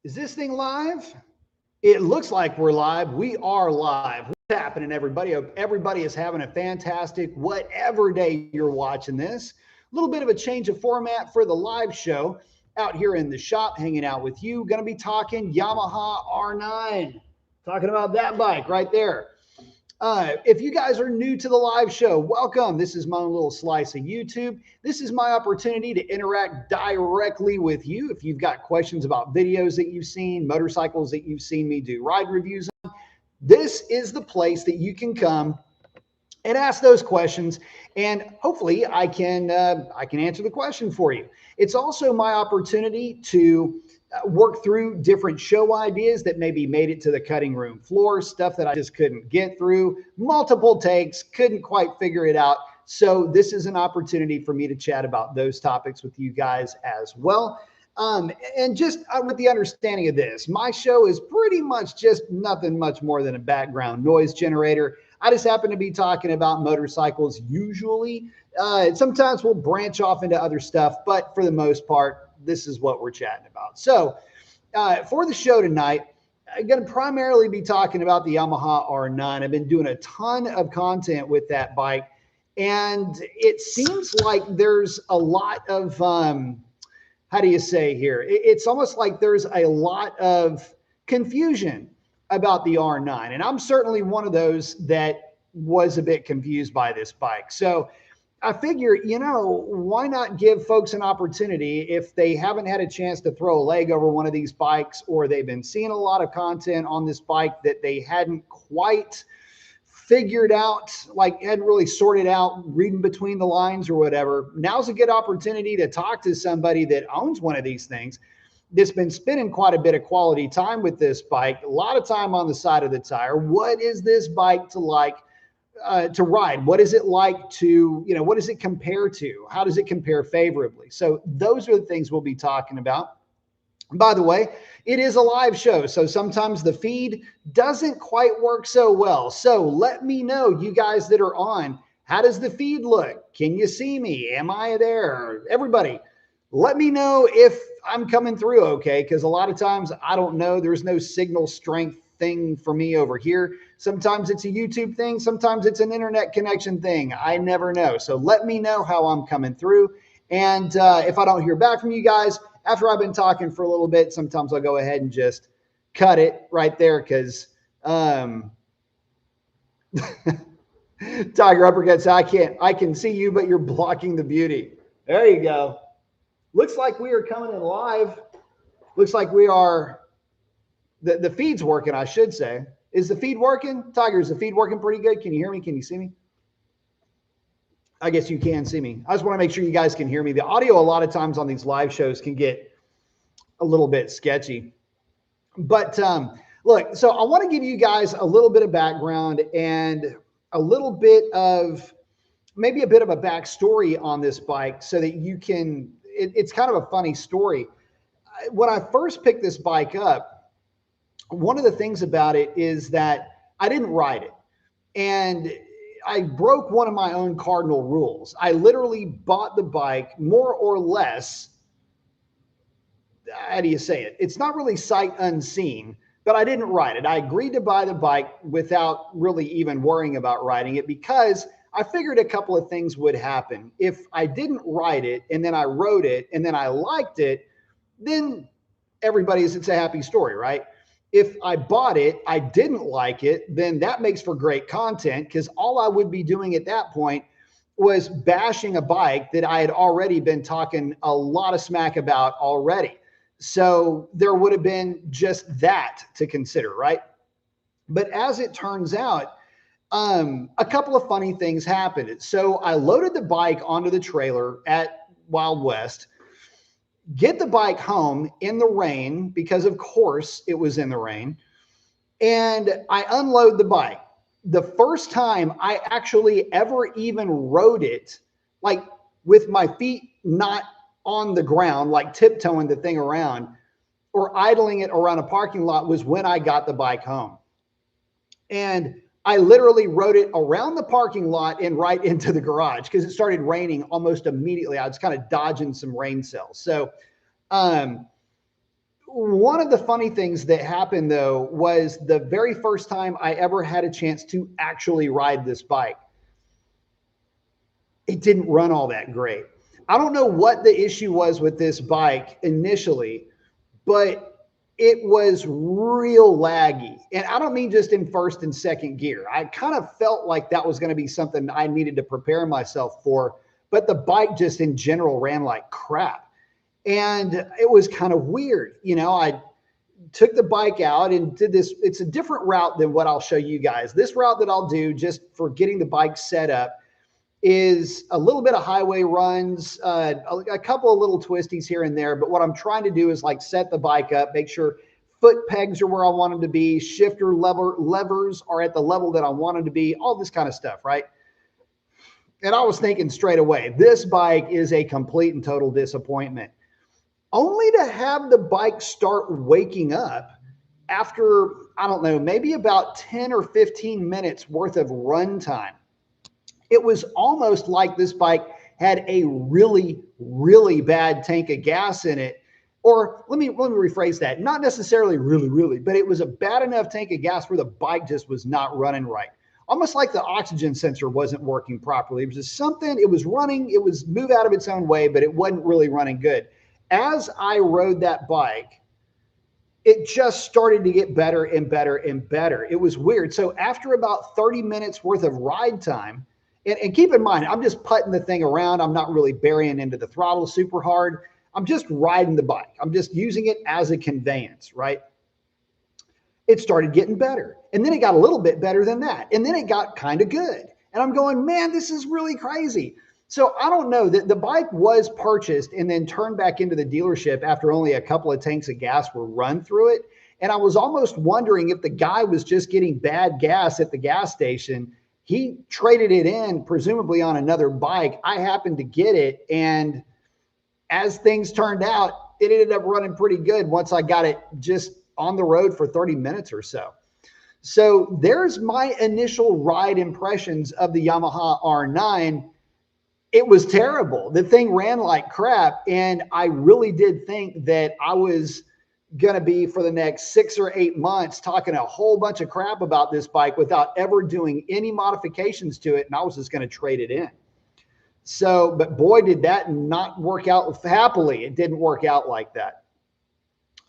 Is this thing live? It looks like we're live. We are live. What's happening, everybody? Hope everybody is having a fantastic whatever day you're watching this. A little bit of a change of format for the live show out here in the shop, hanging out with you. Going to be talking Yamaha R9, talking about that bike right there. If you guys are new to the live show, welcome. This is my own little slice of YouTube. This is my opportunity to interact directly with you. If you've got questions about videos that you've seen, motorcycles that you've seen me do ride reviews on, this is the place that you can come and ask those questions, and hopefully I can answer the question for you. It's also my opportunity to work through different show ideas that maybe made it to the cutting room floor, stuff that I just couldn't get through, multiple takes, couldn't quite figure it out. So this is an opportunity for me to chat about those topics with you guys as well. And just with the understanding of this, my show is pretty much just nothing much more than a background noise generator. I just happen to be talking about motorcycles usually. Sometimes we'll branch off into other stuff, but for the most part, this is what we're chatting about. So for the show tonight, I'm going to primarily be talking about the Yamaha R9. I've been doing a ton of content with that bike, and it seems like there's a lot of, how do you say here? It's almost like there's a lot of confusion about the R9. And I'm certainly one of those that was a bit confused by this bike. So I figure, why not give folks an opportunity if they haven't had a chance to throw a leg over one of these bikes, or they've been seeing a lot of content on this bike that they hadn't quite figured out, like hadn't really sorted out, reading between the lines or whatever. Now's a good opportunity to talk to somebody that owns one of these things, that's been spending quite a bit of quality time with this bike, a lot of time on the side of the tire. What is this bike to like to ride? What is it like to, what does it compare to? How does it compare favorably? So those are the things we'll be talking about. By the way, it is a live show, so sometimes the feed doesn't quite work so well. So let me know, you guys that are on, how does the feed look? Can you see me? Am I there? Everybody, let me know if I'm coming through okay, because a lot of times I don't know. There's no signal strength thing for me over here. Sometimes it's a YouTube thing. Sometimes it's an internet connection thing. I never know. So let me know how I'm coming through. And if I don't hear back from you guys after I've been talking for a little bit, sometimes I'll go ahead and just cut it right there, because Tiger Uppercuts, I can see you, but you're blocking the beauty. There you go. Looks like we are coming in live. Looks like we are, the feed's working, I should say. Is the feed working? Tiger, is the feed working pretty good? Can you hear me? Can you see me? I guess you can see me. I just want to make sure you guys can hear me. The audio a lot of times on these live shows can get a little bit sketchy. But look, so I want to give you guys a little bit of background and a little bit of, maybe a bit of a backstory on this bike, so that you can, it's kind of a funny story. When I first picked this bike up, one of the things about it is that I didn't ride it. And I broke one of my own cardinal rules. I literally bought the bike more or less, how do you say it? It's not really sight unseen, but I didn't ride it. I agreed to buy the bike without really even worrying about riding it, because I figured a couple of things would happen. If I didn't ride it and then I rode it and then I liked it, then it's a happy story, right? If I bought it, I didn't like it, then that makes for great content, because all I would be doing at that point was bashing a bike that I had already been talking a lot of smack about already. So there would have been just that to consider, right? But as it turns out, a couple of funny things happened. So I loaded the bike onto the trailer at Wild West, get the bike home in the rain, because of course it was in the rain, and I unload the bike. The first time I actually ever even rode it, like with my feet not on the ground, like tiptoeing the thing around or idling it around a parking lot, was when I got the bike home. And I literally rode it around the parking lot and right into the garage, because it started raining almost immediately. I was kind of dodging some rain cells. So one of the funny things that happened though was the very first time I ever had a chance to actually ride this bike, it didn't run all that great. I don't know what the issue was with this bike initially, but it was real laggy. And I don't mean just in first and second gear. I kind of felt like that was going to be something I needed to prepare myself for, but the bike just in general ran like crap. And it was kind of weird. You know, I took the bike out and did this. It's a different route than what I'll show you guys. This route that I'll do just for getting the bike set up is a little bit of highway runs, a couple of little twisties here and there. But what I'm trying to do is like set the bike up, make sure foot pegs are where I want them to be, shifter levers are at the level that I want them to be, all this kind of stuff, right? And I was thinking straight away, this bike is a complete and total disappointment. Only to have the bike start waking up after, I don't know, maybe about 10 or 15 minutes worth of run time. It was almost like this bike had a really, really bad tank of gas in it. Or let me rephrase that. Not necessarily really, but it was a bad enough tank of gas where the bike just was not running right. Almost like the oxygen sensor wasn't working properly. It was just something, it was running, it was move out of its own way, but it wasn't really running good. As I rode that bike, it just started to get better and better and better. It was weird. So after about 30 minutes worth of ride time, and keep in mind, I'm just putting the thing around. I'm not really burying into the throttle super hard. I'm just riding the bike. I'm just using it as a conveyance, right? It started getting better. And then it got a little bit better than that. And then it got kind of good. And I'm going, man, this is really crazy. So I don't know that the bike was purchased and then turned back into the dealership after only a couple of tanks of gas were run through it. And I was almost wondering if the guy was just getting bad gas at the gas station. He traded it in, presumably on another bike. I happened to get it. And as things turned out, it ended up running pretty good once I got it just on the road for 30 minutes or so. So there's my initial ride impressions of the Yamaha R9. It was terrible. The thing ran like crap. And I really did think that I was going to be for the next 6 or 8 months talking a whole bunch of crap about this bike without ever doing any modifications to it. And I was just going to trade it in. So, but boy, did that not work out happily. It didn't work out like that.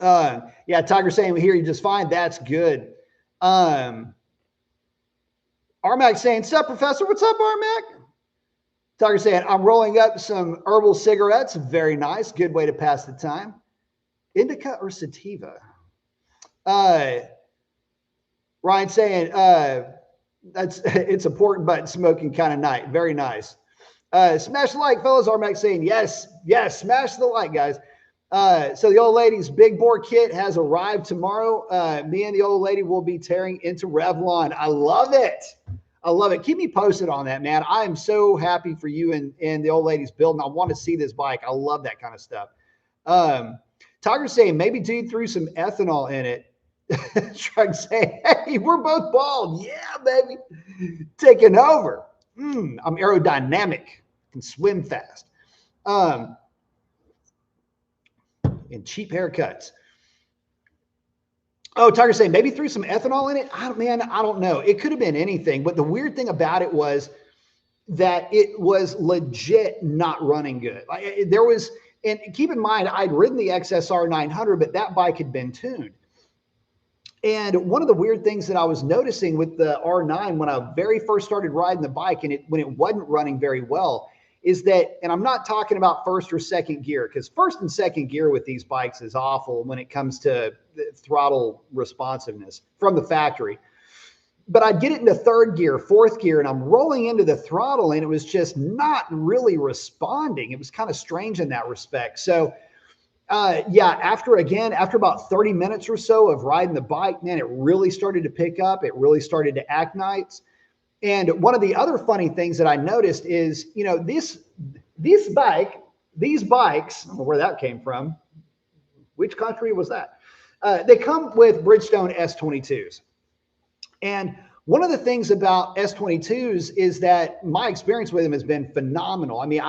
Yeah, Tiger saying here you just fine. That's good. Armac saying, sup, Professor? What's up, Armac? Tiger saying, I'm rolling up some herbal cigarettes. Very nice. Good way to pass the time. Indica or sativa? Ryan saying, it's a pork butt smoking kind of night. Very nice. Smash the like, fellas. Armac saying, yes, smash the like, guys. So the old lady's big bore kit has arrived tomorrow. Me and the old lady will be tearing into Revlon. I love it. I love it. Keep me posted on that, man. I am so happy for you and the old lady's building. I want to see this bike. I love that kind of stuff. Tiger's saying maybe dude threw some ethanol in it. Shrug saying, hey, we're both bald. Yeah, baby. Taking over. I'm aerodynamic. Can swim fast. And cheap haircuts. Oh, Tiger's saying maybe threw some ethanol in it. I don't know. It could have been anything. But the weird thing about it was that it was legit not running good. There was, and keep in mind, I'd ridden the XSR 900, but that bike had been tuned. And one of the weird things that I was noticing with the R9 when I very first started riding the bike and when it wasn't running very well is that, and I'm not talking about first or second gear, because first and second gear with these bikes is awful when it comes to throttle responsiveness from the factory. But I'd get it into third gear, fourth gear, and I'm rolling into the throttle and it was just not really responding. It was kind of strange in that respect. So yeah, after about 30 minutes or so of riding the bike, man, it really started to pick up. It really started to act nice. And one of the other funny things that I noticed is, you know, these bikes, I don't know where that came from. Which country was that? They come with Bridgestone S22s. And one of the things about S22s is that my experience with them has been phenomenal. I mean,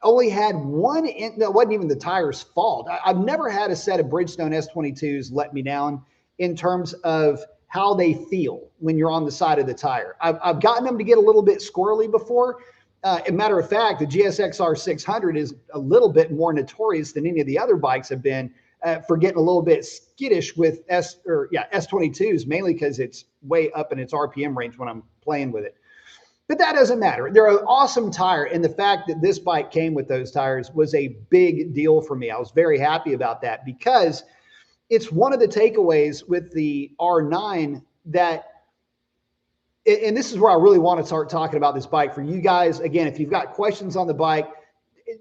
only had one, no, it wasn't even the tire's fault. I've never had a set of Bridgestone S22s let me down in terms of how they feel when you're on the side of the tire. I've gotten them to get a little bit squirrely before. As a matter of fact, the GSXR 600 is a little bit more notorious than any of the other bikes have been for getting a little bit skittish with S22s, mainly because it's way up in its RPM range when I'm playing with it. But that doesn't matter. They're an awesome tire. And the fact that this bike came with those tires was a big deal for me. I was very happy about that because it's one of the takeaways with the R9 that, and this is where I really want to start talking about this bike for you guys. Again, if you've got questions on the bike,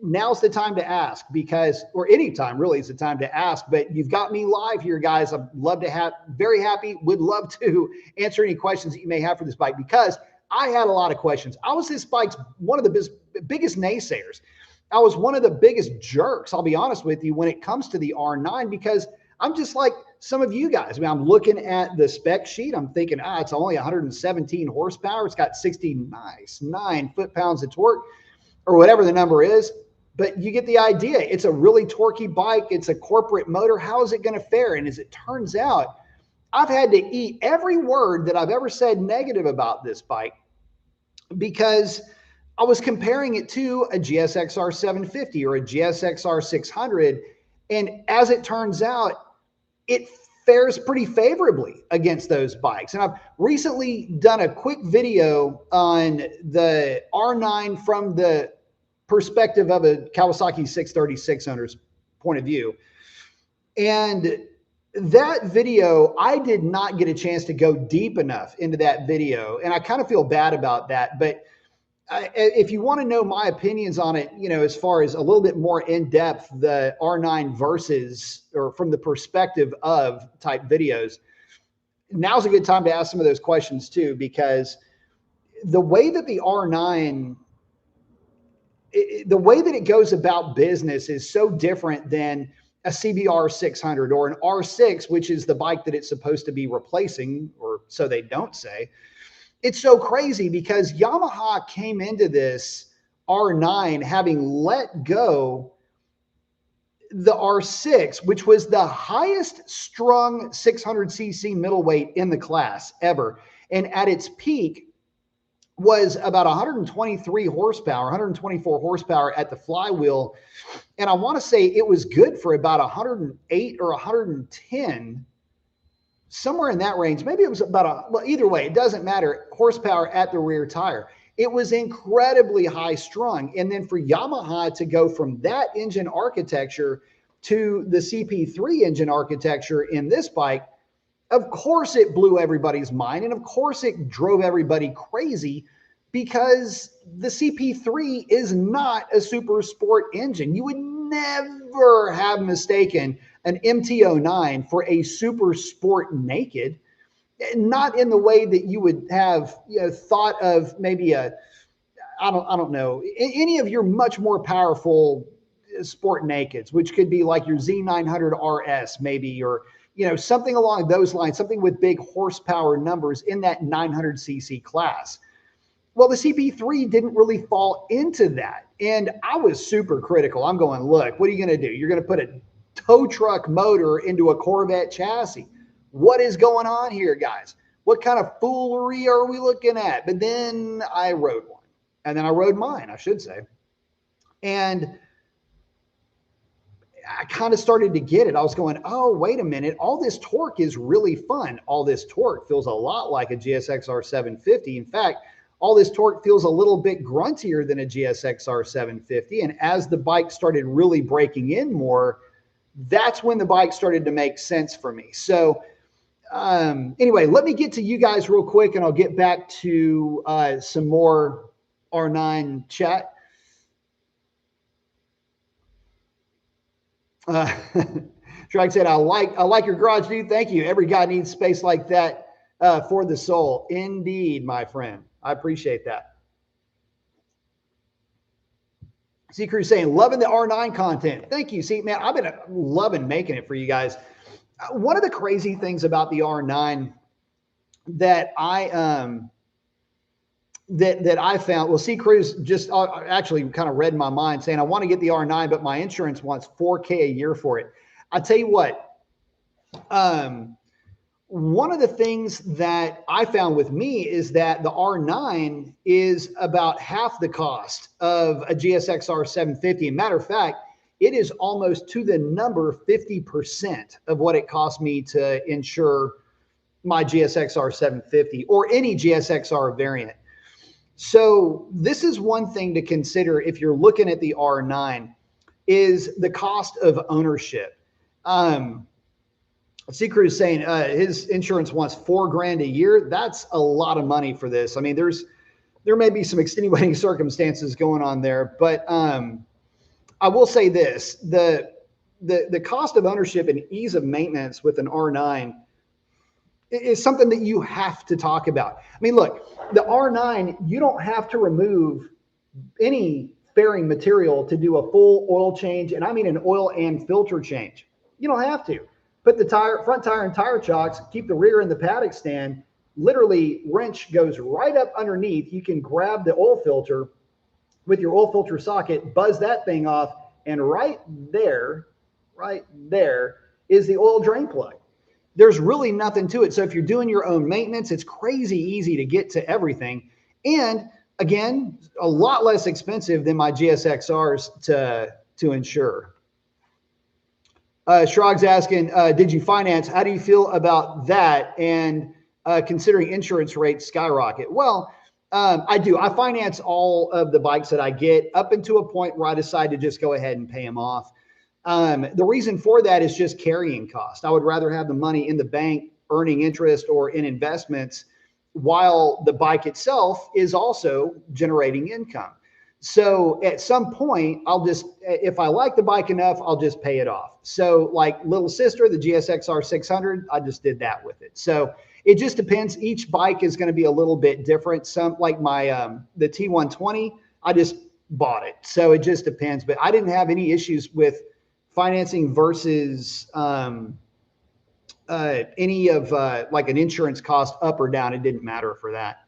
now's the time to ask because, or any time really is the time to ask, but you've got me live here, guys. I'd love to have, very happy, would love to answer any questions that you may have for this bike because I had a lot of questions. I was this bike's one of the biggest naysayers. I was one of the biggest jerks, I'll be honest with you, when it comes to the R9 because I'm just like some of you guys. I mean, I'm looking at the spec sheet. I'm thinking, it's only 117 horsepower. It's got 69 foot-pounds of torque or whatever the number is. But you get the idea. It's a really torquey bike. It's a corporate motor. How is it going to fare? And as it turns out, I've had to eat every word that I've ever said negative about this bike because I was comparing it to a GSXR 750 or a GSXR 600. And as it turns out, it fares pretty favorably against those bikes. And I've recently done a quick video on the R9 from the perspective of a Kawasaki 636 owner's point of view. And that video, I did not get a chance to go deep enough into that video. And I kind of feel bad about that. But if you want to know my opinions on it, you know, as far as a little bit more in depth, the R9 versus or from the perspective of type videos, now's a good time to ask some of those questions too, because the way that the R9, the way that it goes about business is so different than a CBR 600 or an R6, which is the bike that it's supposed to be replacing, or so they don't say. It's so crazy because Yamaha came into this R9 having let go the R6, which was the highest strung 600cc middleweight in the class ever. And at its peak was about 123 horsepower, 124 horsepower at the flywheel. And I want to say it was good for about 108 or 110, somewhere in that range. Maybe it was about well, either way, it doesn't matter. Horsepower at the rear tire. It was incredibly high strung. And then for Yamaha to go from that engine architecture to the CP3 engine architecture in this bike, of course it blew everybody's mind. And of course it drove everybody crazy because the CP3 is not a super sport engine. You would never have mistaken an MT-09 for a super sport naked, not in the way that you would have, you know, thought of maybe a, I don't know, any of your much more powerful sport nakeds, which could be like your Z900 RS maybe, or, you know, something along those lines, something with big horsepower numbers in that 900cc class. Well, the CP3 didn't really fall into that. And I was super critical. I'm going, look, what are you going to do? You're going to put a tow truck motor into a Corvette chassis. What is going on here, guys? What kind of foolery are we looking at? But then I rode one. And then I rode mine, I should say. And I kind of started to get it. I was going, oh, wait a minute. All this torque is really fun. All this torque feels a lot like a GSXR 750. In fact, all this torque feels a little bit gruntier than a GSXR 750. And as the bike started really breaking in more, that's when the bike started to make sense for me. So anyway, let me get to you guys real quick and I'll get back to some more R9 chat. Shrike said, I like your garage, dude. Thank you. Every guy needs space like that for the soul. Indeed, my friend. I appreciate that. C Crew saying, loving the R9 content. Thank you. See, man, I've been loving making it for you guys. One of the crazy things about the R9 that I that I found, well, C Cruz just actually kind of read my mind saying, I want to get the R9, but my insurance wants $4K a year for it. I'll tell you what, one of the things that I found with me is that the R9 is about half the cost of a GSX-R 750. Matter of fact, it is almost to the number 50% of what it cost me to insure my GSX-R 750 or any GSX-R variant. So this is one thing to consider if you're looking at the R9 is the cost of ownership. Seeker is saying his insurance wants $4,000 a year. That's a lot of money for this. I mean, there may be some extenuating circumstances going on there, but I will say this: the cost of ownership and ease of maintenance with an R9 is something that you have to talk about. I mean, look, the R9, you don't have to remove any fairing material to do a full oil change, and I mean an oil and filter change. You don't have to. Put the front tire and tire chocks, keep the rear in the paddock stand. Literally, wrench goes right up underneath. You can grab the oil filter with your oil filter socket, buzz that thing off, and right there is the oil drain plug. There's really nothing to it. So if you're doing your own maintenance, it's crazy easy to get to everything. And again, a lot less expensive than my GSX-Rs to insure. Shrog's asking, did you finance? How do you feel about that? And considering insurance rates skyrocket? Well, I do. I finance all of the bikes that I get up into a point where I decide to just go ahead and pay them off. The reason for that is just carrying cost. I would rather have the money in the bank earning interest or in investments while the bike itself is also generating income. So at some point, if I like the bike enough, I'll just pay it off. So like little sister, the GSX-R 600, I just did that with it. So it just depends. Each bike is going to be a little bit different. Some like my, the T120, I just bought it. So it just depends, but I didn't have any issues with financing versus any of like an insurance cost up or down. It didn't matter for that.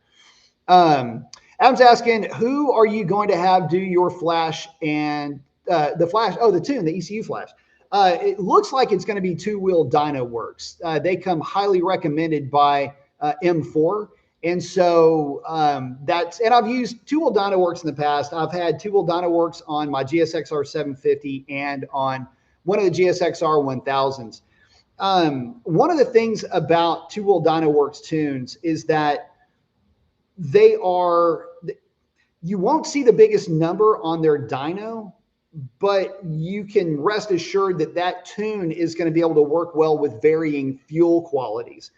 Adam's asking, who are you going to have do your flash and the flash? Oh, the tune, the ECU flash. It looks like it's going to be Two Wheel Dyno Works. They come highly recommended by M4. And so and I've used Two Wheel Dyno Works in the past. I've had Two Wheel Dyno Works on my GSX-R 750 and on one of the GSX-R 1000s. One of the things about Two Wheel Dyno Works tunes is that you won't see the biggest number on their dyno, but you can rest assured that that tune is going to be able to work well with varying fuel qualities.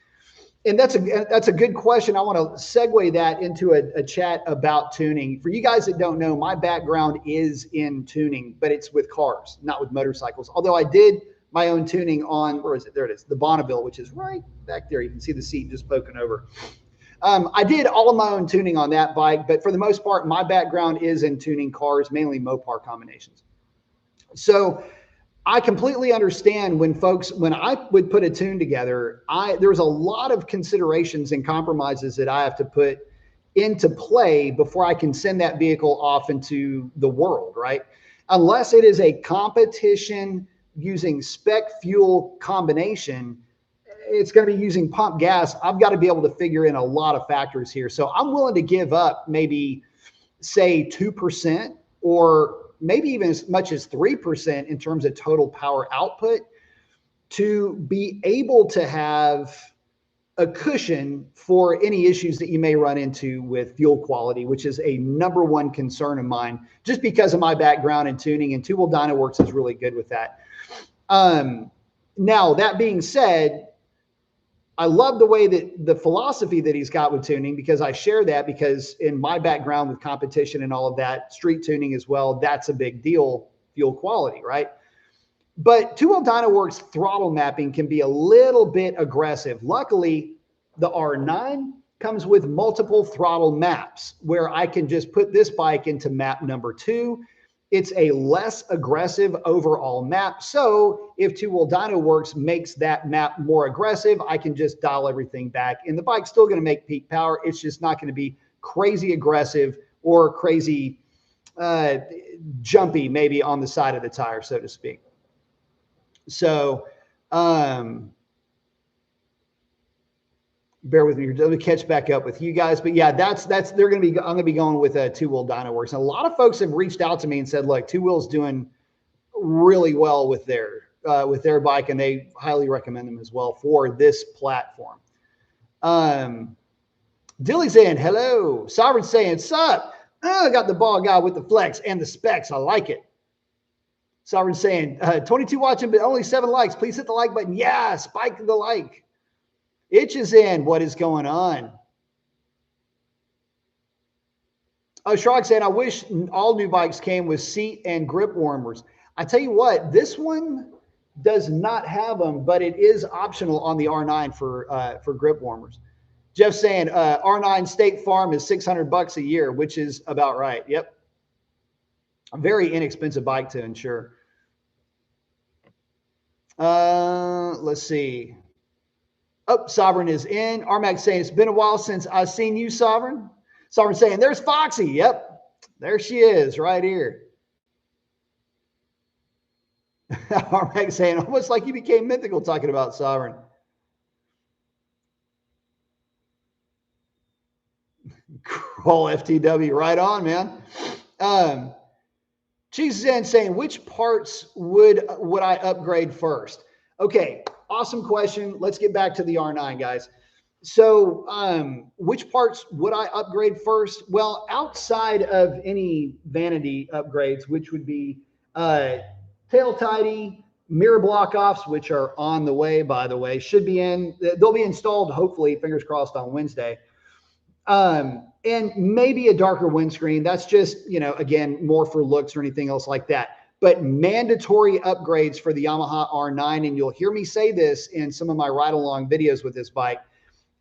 And that's a good question. I want to segue that into a chat about tuning. For you guys that don't know, my background is in tuning, but it's with cars, not with motorcycles. Although I did my own tuning on, where is it? There it is, the Bonneville, which is right back there. You can see the seat just poking over. I did all of my own tuning on that bike, but for the most part, my background is in tuning cars, mainly Mopar combinations. So I completely understand when I would put a tune together, there's a lot of considerations and compromises that I have to put into play before I can send that vehicle off into the world, right? Unless it is a competition using spec fuel combination, it's going to be using pump gas. I've got to be able to figure in a lot of factors here. So I'm willing to give up maybe say 2% or maybe even as much as 3% in terms of total power output to be able to have a cushion for any issues that you may run into with fuel quality, which is a number one concern of mine, just because of my background in tuning, and Two Wheel Dyno Works is really good with that. Now, that being said, I love the way that the philosophy that he's got with tuning, because I share that, because in my background with competition and all of that, street tuning as well, that's a big deal, fuel quality, right? But Two Wheel Dyno Works throttle mapping can be a little bit aggressive. Luckily, the R9 comes with multiple throttle maps where I can just put this bike into map number 2. It's a less aggressive overall map. So if Two Wheel Dyno Works makes that map more aggressive, I can just dial everything back. And the bike's still going to make peak power. It's just not going to be crazy aggressive or crazy jumpy, maybe on the side of the tire, so to speak. So bear with me. Let me catch back up with you guys. But yeah, I'm going to be going with Two Wheel Dyno Works. And a lot of folks have reached out to me and said, look, Two Wheel's doing really well with their bike, and they highly recommend them as well for this platform. Dilly's saying, hello. Sovereign saying, sup? I got the ball guy with the flex and the specs. I like it. Sovereign saying, 22 watching, but only 7 likes. Please hit the like button. Yeah, spike the like. Itch is in. What is going on? Oh, Shrog saying, I wish all new bikes came with seat and grip warmers. I tell you what, this one does not have them, but it is optional on the R9 for grip warmers. Jeff saying R9 State Farm is $600 a year, which is about right. Yep. A very inexpensive bike to insure. Let's see. Oh, Sovereign is in. Armac saying, it's been a while since I've seen you, Sovereign. Sovereign saying, there's Foxy. Yep. There she is right here. Armac saying, almost like you became mythical talking about Sovereign. Crawl FTW, right on, man. Cheese is saying, which parts would I upgrade first? Okay, awesome question. Let's get back to the R9, guys. So which parts would I upgrade first? Well, outside of any vanity upgrades, which would be tail tidy, mirror block offs, which are on the way, by the way, should be in. They'll be installed, hopefully, fingers crossed, on Wednesday. And maybe a darker windscreen. That's just, again, more for looks or anything else like that. But mandatory upgrades for the Yamaha R9, and you'll hear me say this in some of my ride-along videos with this bike,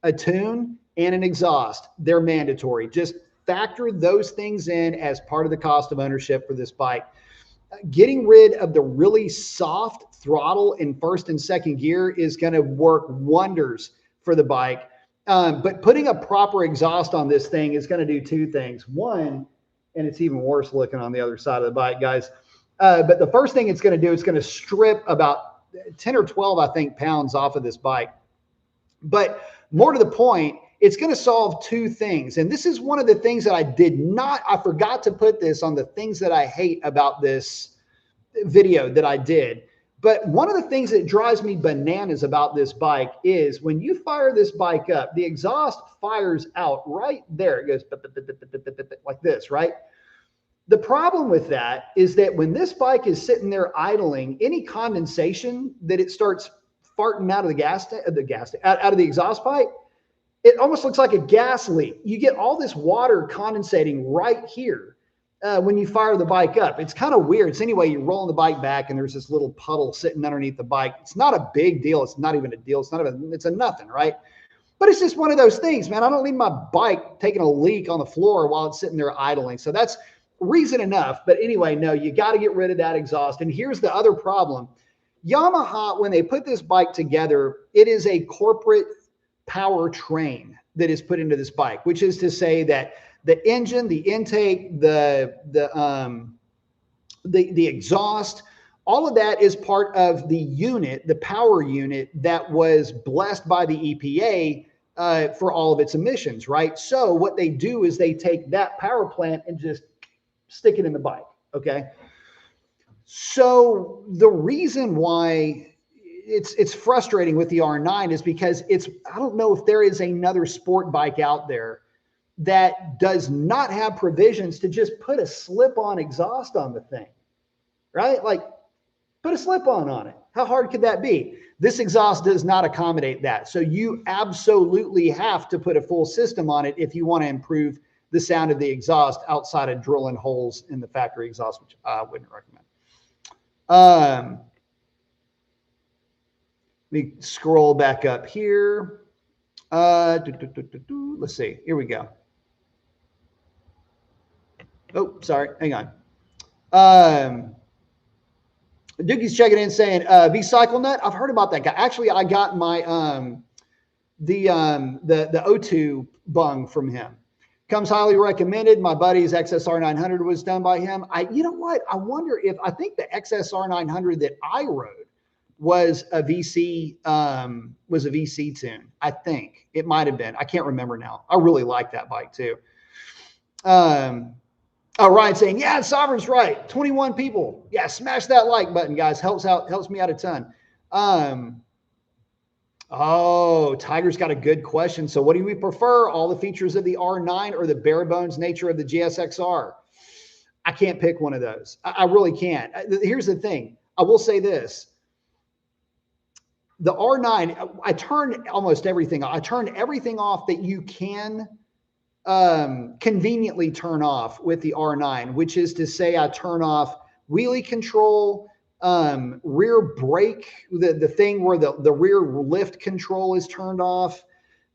a tune and an exhaust, they're mandatory. Just factor those things in as part of the cost of ownership for this bike. Getting rid of the really soft throttle in first and second gear is going to work wonders for the bike. But putting a proper exhaust on this thing is going to do 2 things. One, and it's even worse looking on the other side of the bike, guys. But the first thing it's going to do, it's going to strip about 10 or 12, I think, pounds off of this bike. But more to the point, it's going to solve 2 things. And this is one of the things that I forgot to put this on the things that I hate about this video that I did. But one of the things that drives me bananas about this bike is when you fire this bike up, the exhaust fires out right there. It goes like this, right? The problem with that is that when this bike is sitting there idling, any condensation that it starts farting out of out of the exhaust pipe, it almost looks like a gas leak. You get all this water condensating right here. When you fire the bike up, it's kind of weird. So anyway, you're rolling the bike back and there's this little puddle sitting underneath the bike. It's not a big deal. It's not even a deal. It's a nothing, right? But it's just one of those things, man. I don't need my bike taking a leak on the floor while it's sitting there idling. So that's reason enough. But anyway, no, you got to get rid of that exhaust. And here's the other problem. Yamaha, when they put this bike together, it is a corporate powertrain that is put into this bike, which is to say that the engine, the intake, the exhaust, all of that is part of the unit, the power unit that was blessed by the EPA for all of its emissions, right? So what they do is they take that power plant and just stick it in the bike, okay? So the reason why it's frustrating with the R9 is because I don't know if there is another sport bike out there that does not have provisions to just put a slip-on exhaust on the thing, right? Like, put a slip-on on it. How hard could that be? This exhaust does not accommodate that. So you absolutely have to put a full system on it if you want to improve the sound of the exhaust outside of drilling holes in the factory exhaust, which I wouldn't recommend. Let me scroll back up here. Let's see. Here we go. Oh, sorry. Hang on. Dookie's checking in saying, V-Cycle Nut. I've heard about that guy. Actually, I got my the O2 bung from him. Comes highly recommended. My buddy's XSR 900 was done by him. You know what? I wonder if, I think the XSR 900 that I rode was a VC tune. I think it might have been. I can't remember now. I really like that bike too. Oh, Ryan saying, yeah, Sovereign's right. 21 people. Yeah, smash that like button, guys. Helps me out a ton. Oh, Tiger's got a good question. So what do we prefer? All the features of the R9 or the bare bones nature of the GSXR? I can't pick one of those. I really can't. Here's the thing. I will say this. The R9, I turned almost everything. I turned everything off that you can conveniently turn off with the R9, which is to say I turn off wheelie control, rear brake, the thing where the rear lift control is turned off.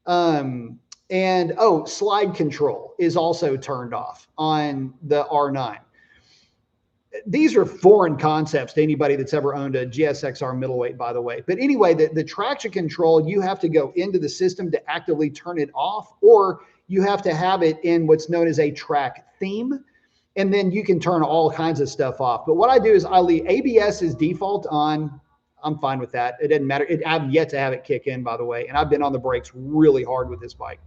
And slide control is also turned off on the R9. These are foreign concepts to anybody that's ever owned a GSXR middleweight, by the way. But anyway, the traction control, you have to go into the system to actively turn it off, or you have to have it in what's known as a track theme. And then you can turn all kinds of stuff off. But what I do is I leave ABS is default on. I'm fine with that. It doesn't matter. I've yet to have it kick in, by the way. And I've been on the brakes really hard with this bike.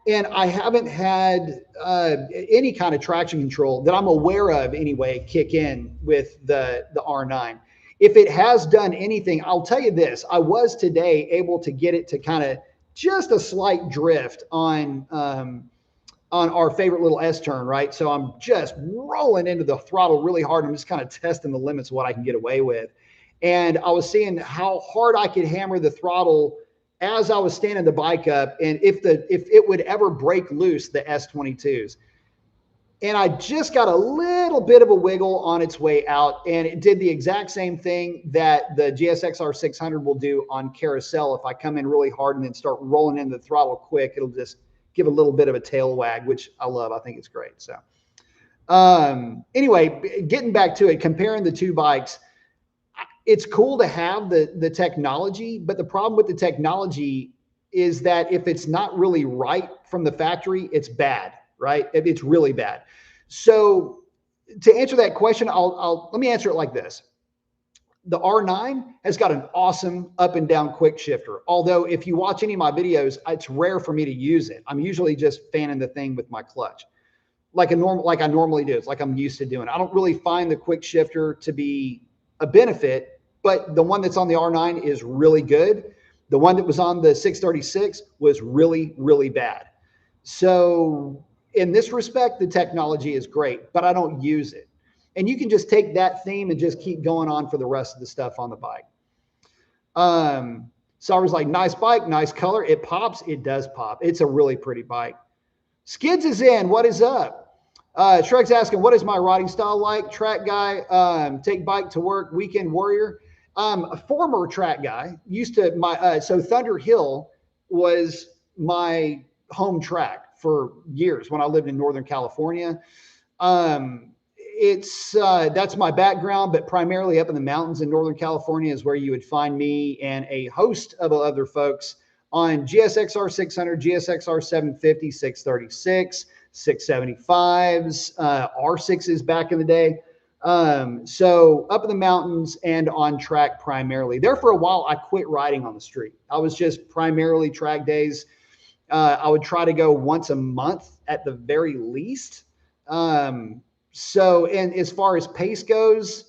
And I haven't had any kind of traction control that I'm aware of anyway kick in with the R9. If it has done anything, I'll tell you this. I was today able to get it to kind of just a slight drift on our favorite little S-turn, right? So I'm just rolling into the throttle really hard. I'm just kind of testing the limits of what I can get away with. And I was seeing how hard I could hammer the throttle as I was standing the bike up, and if it would ever break loose, the S22s. And I just got a little bit of a wiggle on its way out, and it did the exact same thing that the GSXR 600 will do on carousel. If I come in really hard and then start rolling into the throttle quick, it'll just give a little bit of a tail wag, which I love. I think it's great. So anyway, getting back to it, comparing the two bikes, it's cool to have the technology, but the problem with the technology is that if it's not really right from the factory, it's bad, right? It's really bad. So to answer that question, let me answer it like this. The R9 has got an awesome up and down quick shifter. Although if you watch any of my videos, it's rare for me to use it. I'm usually just fanning the thing with my clutch like I normally do. It's like I'm used to doing. I don't really find the quick shifter to be a benefit, but the one that's on the R9 is really good. The one that was on the 636 was really, really bad. So in this respect, the technology is great, but I don't use it. And you can just take that theme and just keep going on for the rest of the stuff on the bike. So I was like, nice bike, nice color. It pops. It does pop. It's a really pretty bike. Skids is in. What is up? Shrek's asking, what is my riding style like? Track guy, take bike to work, weekend warrior. A former track guy used to so Thunder Hill was my home track for years when I lived in Northern California. That's my background, but primarily up in the mountains in Northern California is where you would find me and a host of other folks on GSXR 600, GSXR 750, 636, 675s, R6s back in the day. So up in the mountains and on track primarily. There for a while, I quit riding on the street. I was just primarily track days. I would try to go once a month at the very least. So, and as far as pace goes,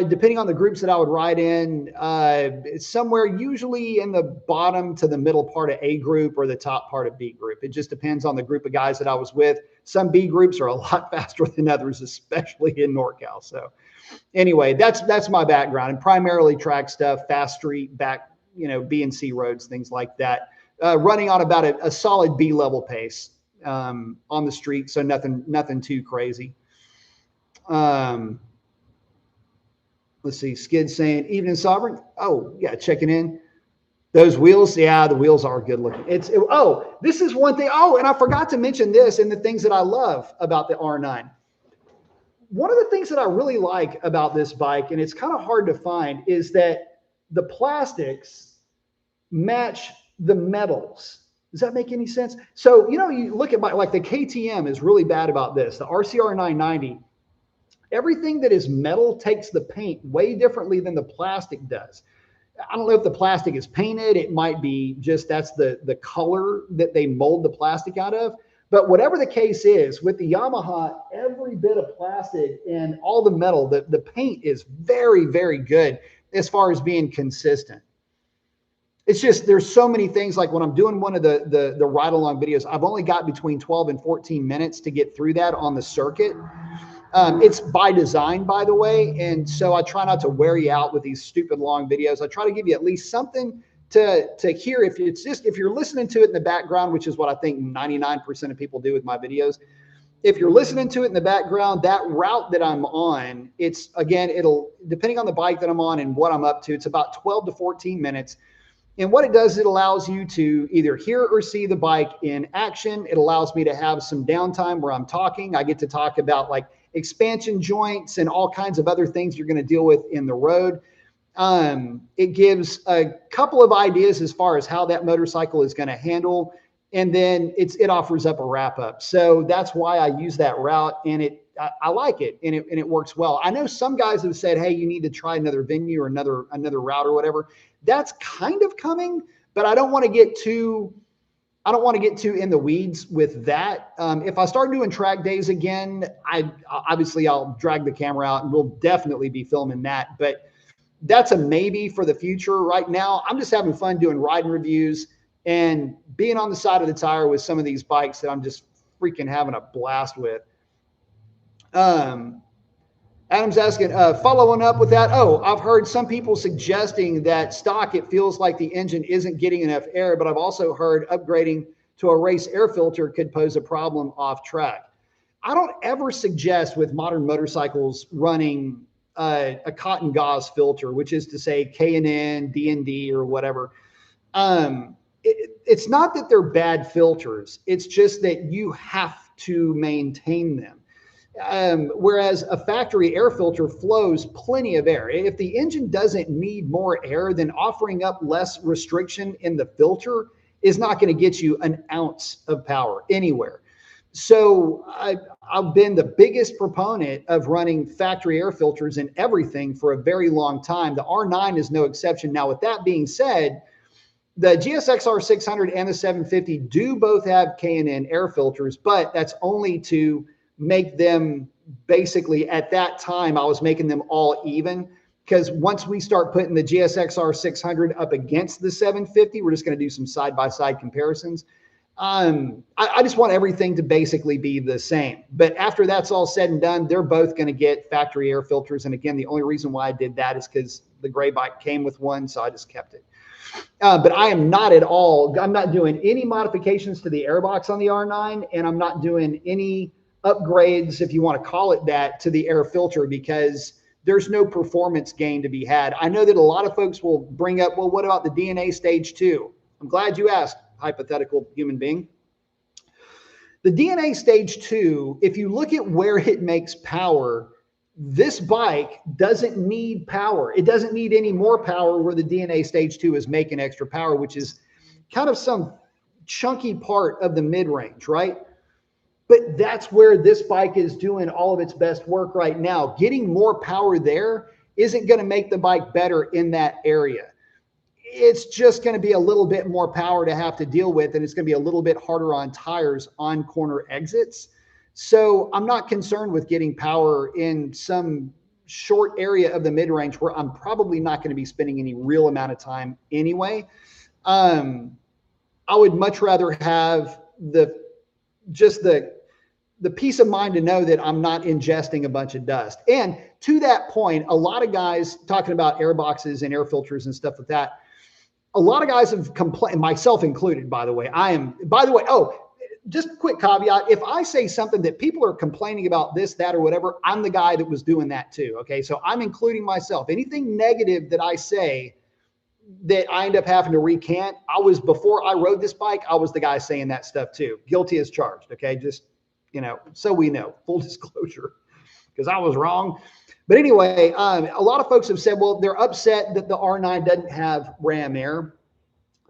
depending on the groups that I would ride in, it's somewhere usually in the bottom to the middle part of A group or the top part of B group. It just depends on the group of guys that I was with. Some B groups are a lot faster than others, especially in NorCal. So anyway, that's my background, and primarily track stuff, fast street, back, B and C roads, things like that. Running on about a solid B level pace on the street. So nothing too crazy. Let's see, Skid saying, evening Sovereign. Oh, yeah, checking in. Those wheels, yeah, the wheels are good looking. This is one thing. Oh, and I forgot to mention this in the things that I love about the R9. One of the things that I really like about this bike, and it's kind of hard to find, is that the plastics match the metals. Does that make any sense? So, you know, you look at like the KTM is really bad about this. The RCR 990, everything that is metal takes the paint way differently than the plastic does. I don't know if the plastic is painted. It might be just that's the color that they mold the plastic out of. But whatever the case is, with the Yamaha, every bit of plastic and all the metal, the paint is very, very good as far as being consistent. It's just there's so many things. Like when I'm doing one of the ride along videos, I've only got between 12 and 14 minutes to get through that on the circuit. It's by design, by the way. And so I try not to wear you out with these stupid long videos. I try to give you at least something to hear. If it's just, if you're listening to it in the background, which is what I think 99% of people do with my videos. If you're listening to it in the background, that route that I'm on, it's again, it'll, depending on the bike that I'm on and what I'm up to, it's about 12 to 14 minutes. And what it does, it allows you to either hear or see the bike in action. It allows me to have some downtime where I'm talking. I get to talk about like expansion joints and all kinds of other things you're going to deal with in the road. It gives a couple of ideas as far as how that motorcycle is going to handle. And then it offers up a wrap up. So that's why I use that route, and I like it, and it works well. I know some guys have said, hey, you need to try another venue or another route or whatever. That's kind of coming, but I don't want to get too in the weeds with that. If I start doing track days again, I'll drag the camera out and we'll definitely be filming that. But that's a maybe for the future. Right now, I'm just having fun doing riding reviews and being on the side of the tire with some of these bikes that I'm just freaking having a blast with. Adam's asking, following up with that. Oh, I've heard some people suggesting that stock, it feels like the engine isn't getting enough air, but I've also heard upgrading to a race air filter could pose a problem off track. I don't ever suggest with modern motorcycles running a cotton gauze filter, which is to say K&N, D&D or whatever. It's not that they're bad filters. It's just that you have to maintain them. Whereas a factory air filter flows plenty of air. If the engine doesn't need more air, then offering up less restriction in the filter is not going to get you an ounce of power anywhere. So I've been the biggest proponent of running factory air filters in everything for a very long time. The R9 is no exception. Now, with that being said, the GSX-R 600 and the 750 do both have K&N air filters, but that's only to make them basically, at that time, I was making them all even, because once we start putting the GSX-R 600 up against the 750, we're just going to do some side-by-side comparisons. I just want everything to basically be the same. But after that's all said and done, they're both going to get factory air filters. And again, the only reason why I did that is because the gray bike came with one, so I just kept it. But I am not at all, I'm not doing any modifications to the airbox on the R9, and I'm not doing any upgrades, if you want to call it that, to the air filter, because there's no performance gain to be had. I know that a lot of folks will bring up, well, what about the DNA stage 2? I'm glad you asked, hypothetical human being. The DNA stage 2, if you look at where it makes power, this bike doesn't need power. It doesn't need any more power where the DNA stage 2 is making extra power, which is kind of some chunky part of the mid-range, right? But that's where this bike is doing all of its best work right now. Getting more power there isn't going to make the bike better in that area. It's just going to be a little bit more power to have to deal with, and it's going to be a little bit harder on tires on corner exits. So I'm not concerned with getting power in some short area of the mid-range where I'm probably not going to be spending any real amount of time anyway. I would much rather have the peace of mind to know that I'm not ingesting a bunch of dust. And to that point, a lot of guys talking about air boxes and air filters and stuff like that, a lot of guys have complained, myself included, by the way. Just a quick caveat. If I say something that people are complaining about this, that, or whatever, I'm the guy that was doing that too. Okay. So I'm including myself. Anything negative that I say that I end up having to recant, before I rode this bike, I was the guy saying that stuff too. Guilty as charged. Okay. Just, so we know, full disclosure, because I was wrong. But anyway, a lot of folks have said, well, they're upset that the R9 doesn't have ram air.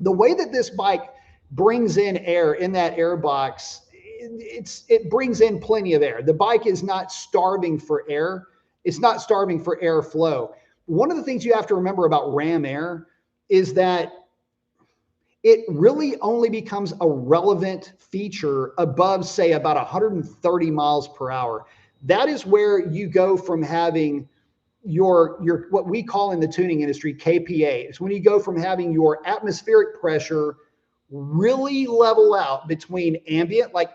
The way that this bike brings in air in that air box. It brings in plenty of air. The bike is not starving for air. It's not starving for airflow. One of the things you have to remember about ram air is that it really only becomes a relevant feature above, say, about 130 miles per hour. That is where you go from having your what we call in the tuning industry KPA. It's when you go from having your atmospheric pressure really level out between ambient, like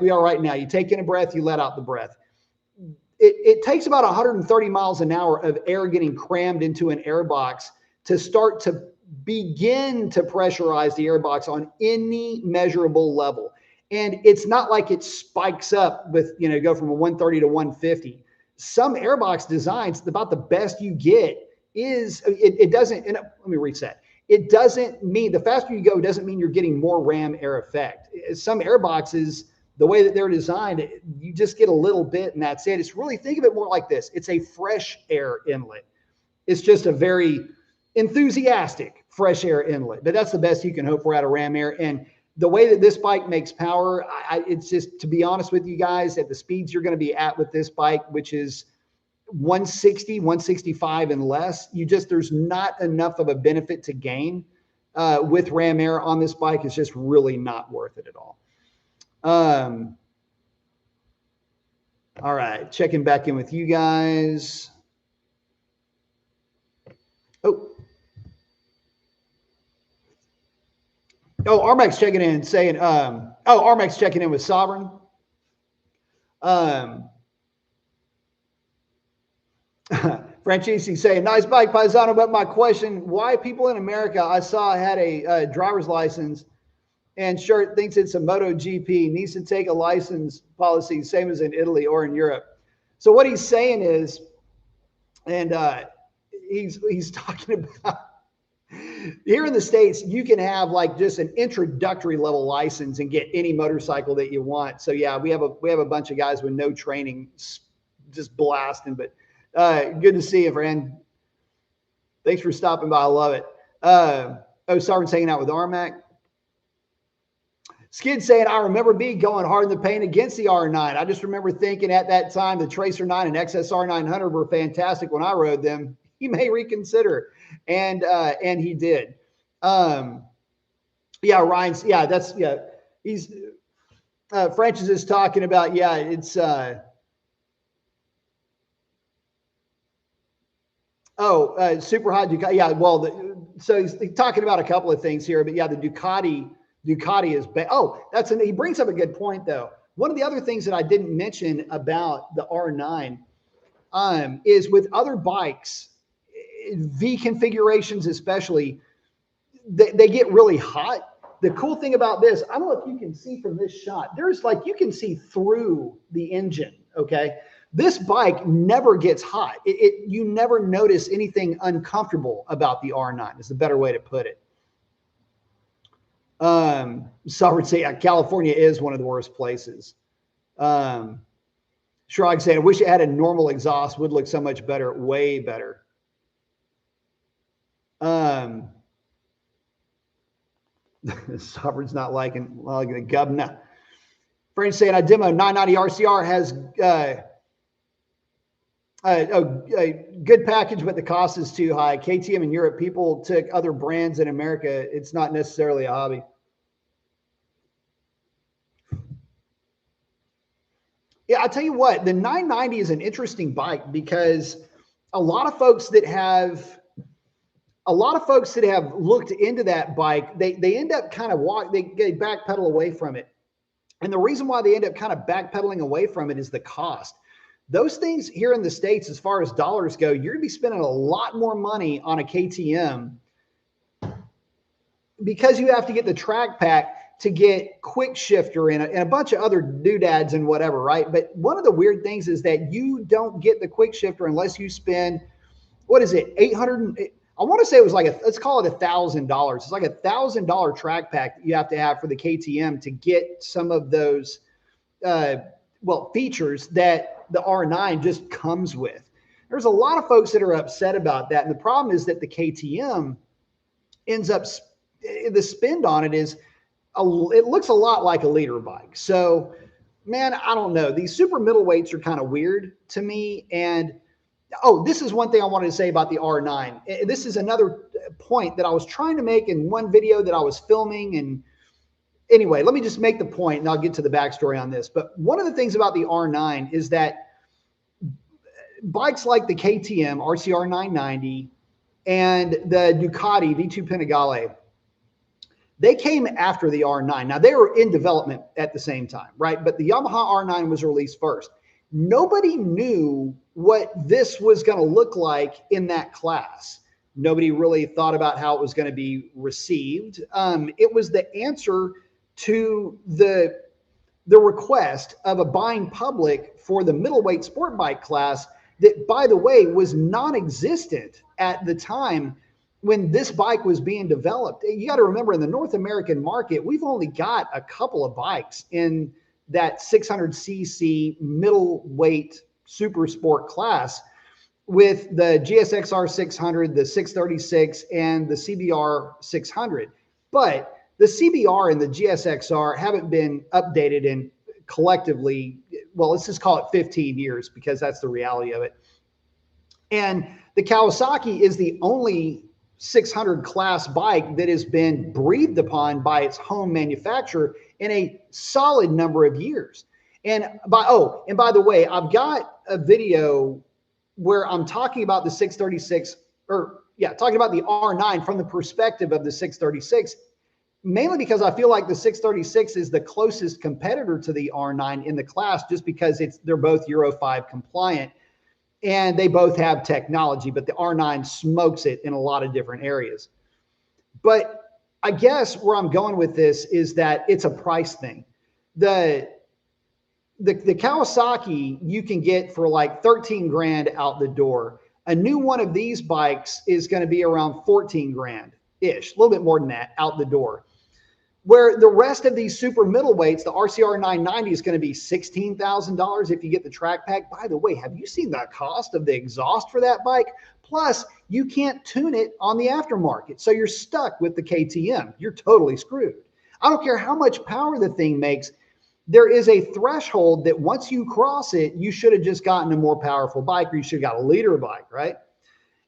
we are right now. You take in a breath, you let out the breath. It takes about 130 miles an hour of air getting crammed into an air box to start to begin to pressurize the airbox on any measurable level. And it's not like it spikes up with, go from a 130 to 150. Some airbox designs, about the best you get is, it doesn't, and let me reset. It doesn't mean, the faster you go doesn't mean you're getting more ram air effect. Some airboxes, the way that they're designed, you just get a little bit and that's it. It's really, think of it more like this. It's a fresh air inlet. It's just a very enthusiastic fresh air inlet, but that's the best you can hope for out of ram air. And the way that this bike makes power, it's just, to be honest with you guys, at the speeds you're going to be at with this bike, which is 160, 165 and less, there's not enough of a benefit to gain with ram air on this bike. It's just really not worth it at all. All right, checking back in with you guys. Armax checking in saying, Armax checking in with Sovereign. Francesi saying, nice bike, Paisano, but my question, why people in America I saw had a driver's license and shirt thinks it's a MotoGP, needs to take a license policy, same as in Italy or in Europe. So what he's saying is, and he's talking about, here in the States, you can have like just an introductory level license and get any motorcycle that you want. So yeah, we have a bunch of guys with no training just blasting, but good to see you, friend. Thanks for stopping by. I love it. Sovereign's hanging out with Armac. Skid saying, I remember B going hard in the paint against the R9. I just remember thinking at that time the Tracer 9 and XSR 900 were fantastic when I rode them. He may reconsider. And he did. Ryan's, he's, Francis is talking about, it's, super hot Ducati. Yeah, well, so he's talking about a couple of things here, but yeah, the Ducati is he brings up a good point though. One of the other things that I didn't mention about the R9 is with other bikes, V configurations especially, they get really hot. The cool thing about this, I don't know if you can see from this shot, you can see through the engine, okay? This bike never gets hot. You never notice anything uncomfortable about the R9 is the better way to put it. Sovereign say California is one of the worst places. Shrog saying, I wish it had a normal exhaust, would look so much better, way better. Sovereign's not liking the governor. Friends saying, I demo 990 RCR has a good package, but the cost is too high. KTM in Europe, people took other brands in America. It's not necessarily a hobby. Yeah, I'll tell you what, the 990 is an interesting bike because a lot of folks that have looked into that bike, they end up kind of they backpedal away from it. And the reason why they end up kind of backpedaling away from it is the cost. Those things here in the States, as far as dollars go, you're going to be spending a lot more money on a KTM because you have to get the track pack to get quick shifter and a bunch of other doodads and whatever, right? But one of the weird things is that you don't get the quick shifter unless you spend, what is it, $800? I want to say it was let's call it $1,000. It's like $1,000 track pack that you have to have for the KTM to get some of those, features that the R9 just comes with. There's a lot of folks that are upset about that. And the problem is that the KTM ends up the spin on it is, it looks a lot like a leader bike. So, man, I don't know. These super middleweights are kind of weird to me. And oh, this is one thing I wanted to say about the R9. This is another point that I was trying to make in one video that I was filming. And anyway, let me just make the point and I'll get to the backstory on this. But one of the things about the R9 is that bikes like the KTM RCR 990 and the Ducati V2 Panigale, they came after the R9. Now, they were in development at the same time, right? But the Yamaha R9 was released first. Nobody knew what this was going to look like in that class. Nobody really thought about how it was going to be received. It was the answer to the request of a buying public for the middleweight sport bike class that, by the way, was non-existent at the time when this bike was being developed. You got to remember, in the North American market, we've only got a couple of bikes in that 600cc middleweight super sport class, with the GSXR 600, the 636, and the CBR 600. But the CBR and the GSXR haven't been updated in collectively, well, let's just call it 15 years, because that's the reality of it. And the Kawasaki is the only 600 class bike that has been breathed upon by its home manufacturer in a solid number of years. And by the way, I've got a video where I'm talking about the 636, talking about the R9 from the perspective of the 636, mainly because I feel like the 636 is the closest competitor to the R9 in the class, just because they're both Euro 5 compliant and they both have technology, but the R9 smokes it in a lot of different areas. But I guess where I'm going with this is that it's a price thing. The Kawasaki you can get for like 13 grand out the door. A new one of these bikes is going to be around 14 grand ish, a little bit more than that out the door. Where the rest of these super middleweights, the RCR 990 is going to be $16,000 if you get the track pack. By the way, have you seen the cost of the exhaust for that bike? Plus, you can't tune it on the aftermarket. So you're stuck with the KTM. You're totally screwed. I don't care how much power the thing makes. There is a threshold that once you cross it, you should have just gotten a more powerful bike, or you should have got a leader bike, right?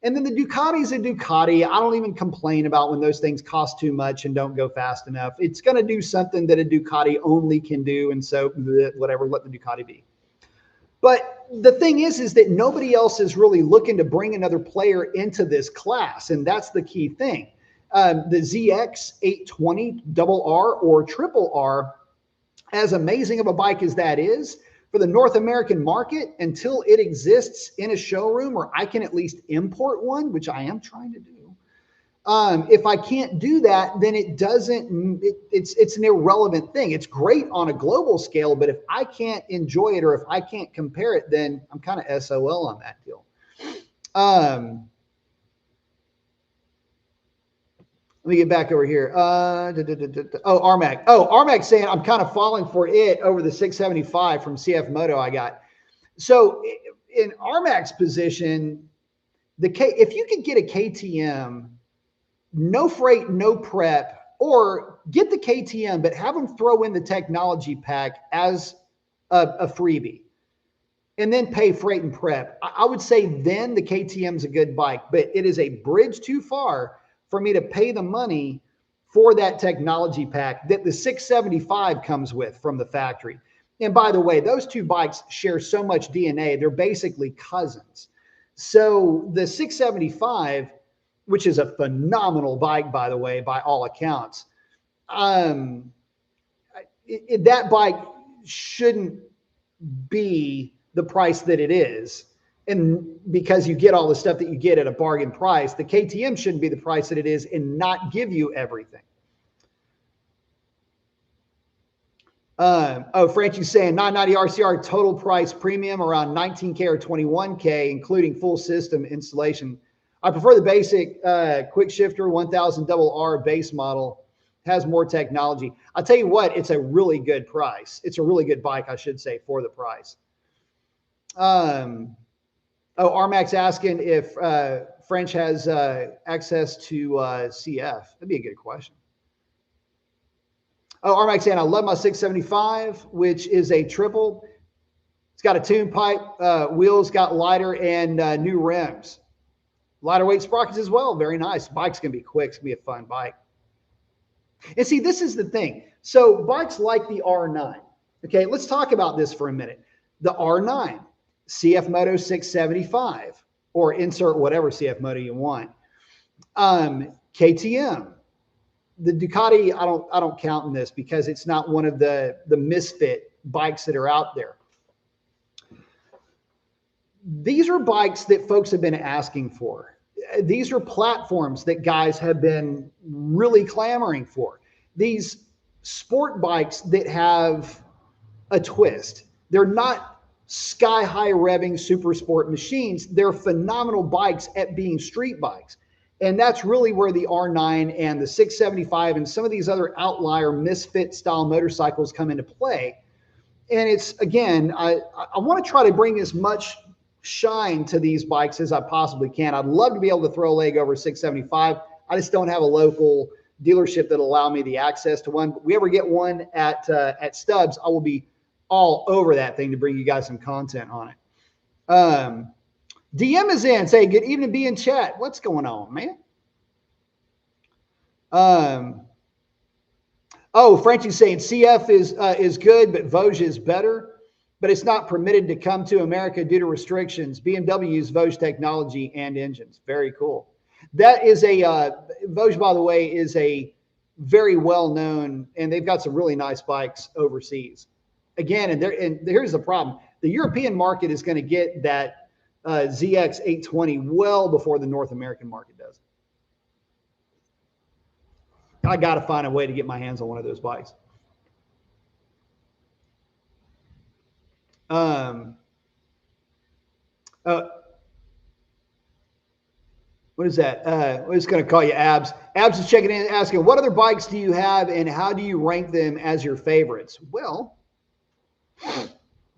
And then the Ducati's a Ducati. I don't even complain about when those things cost too much and don't go fast enough. It's going to do something that a Ducati only can do. And so whatever, let the Ducati be. But the thing is that nobody else is really looking to bring another player into this class. And that's the key thing. The ZX 820 RR or triple R, as amazing of a bike as that is, for the North American market, until it exists in a showroom, or I can at least import one, which I am trying to do. If I can't do that, then it's an irrelevant thing. It's great on a global scale, but if I can't enjoy it or if I can't compare it, then I'm kind of SOL on that deal. Let me get back over here. Armac. Armac saying I'm kind of falling for it over the 675 from CF Moto I got. So in Armac's position, if you could get a KTM, no freight, no prep, or get the KTM, but have them throw in the technology pack as a freebie, and then pay freight and prep, I would say then the KTM's a good bike, but it is a bridge too far for me to pay the money for that technology pack that the 675 comes with from the factory. And by the way, those two bikes share so much DNA. They're basically cousins. So the 675, which is a phenomenal bike, by the way, by all accounts, that bike shouldn't be the price that it is. And because you get all the stuff that you get at a bargain price, the KTM shouldn't be the price that it is and not give you everything. Frankie's saying 990 RCR total price premium around 19K or 21K, including full system installation. I prefer the basic quick shifter 1000 RR base model. Has more technology. I'll tell you what, it's a really good price. It's a really good bike, I should say, for the price. Armac's asking if French has access to CF. That'd be a good question. Oh, Armax saying, I love my 675, which is a triple. It's got a tune pipe, wheels got lighter, and new rims. Lighter weight sprockets as well. Very nice. Bike's going to be quick. It's going to be a fun bike. And see, this is the thing. So bikes like the R9. Okay, let's talk about this for a minute. The R9, CF Moto 675, or insert whatever CF Moto you want. KTM. The Ducati, I don't count in this because it's not one of the misfit bikes that are out there. These are bikes that folks have been asking for. These are platforms that guys have been really clamoring for. These sport bikes that have a twist. They're not sky high revving super sport machines. They're phenomenal bikes at being street bikes. And that's really where the R9 and the 675 and some of these other outlier misfit style motorcycles come into play. And it's, again, I want to try to bring as much shine to these bikes as I possibly can. I'd love to be able to throw a leg over 675. I just don't have a local dealership that'll allow me the access to one. But if we ever get one at Stubbs, I will be all over that thing to bring you guys some content on it. DM is in, say good evening, be in chat. What's going on, man? Oh, Frenchie's saying CF is good, but Vosges is better, but it's not permitted to come to America due to restrictions. BMW use Vosges technology and engines. Very cool. That is Vosges, by the way, is a very well-known, and they've got some really nice bikes overseas. Again, and here's the problem. The European market is going to get that ZX 820 well before the North American market does. I got to find a way to get my hands on one of those bikes. What is that? We're just going to call you Abs. Abs is checking in, asking, what other bikes do you have and how do you rank them as your favorites? Well,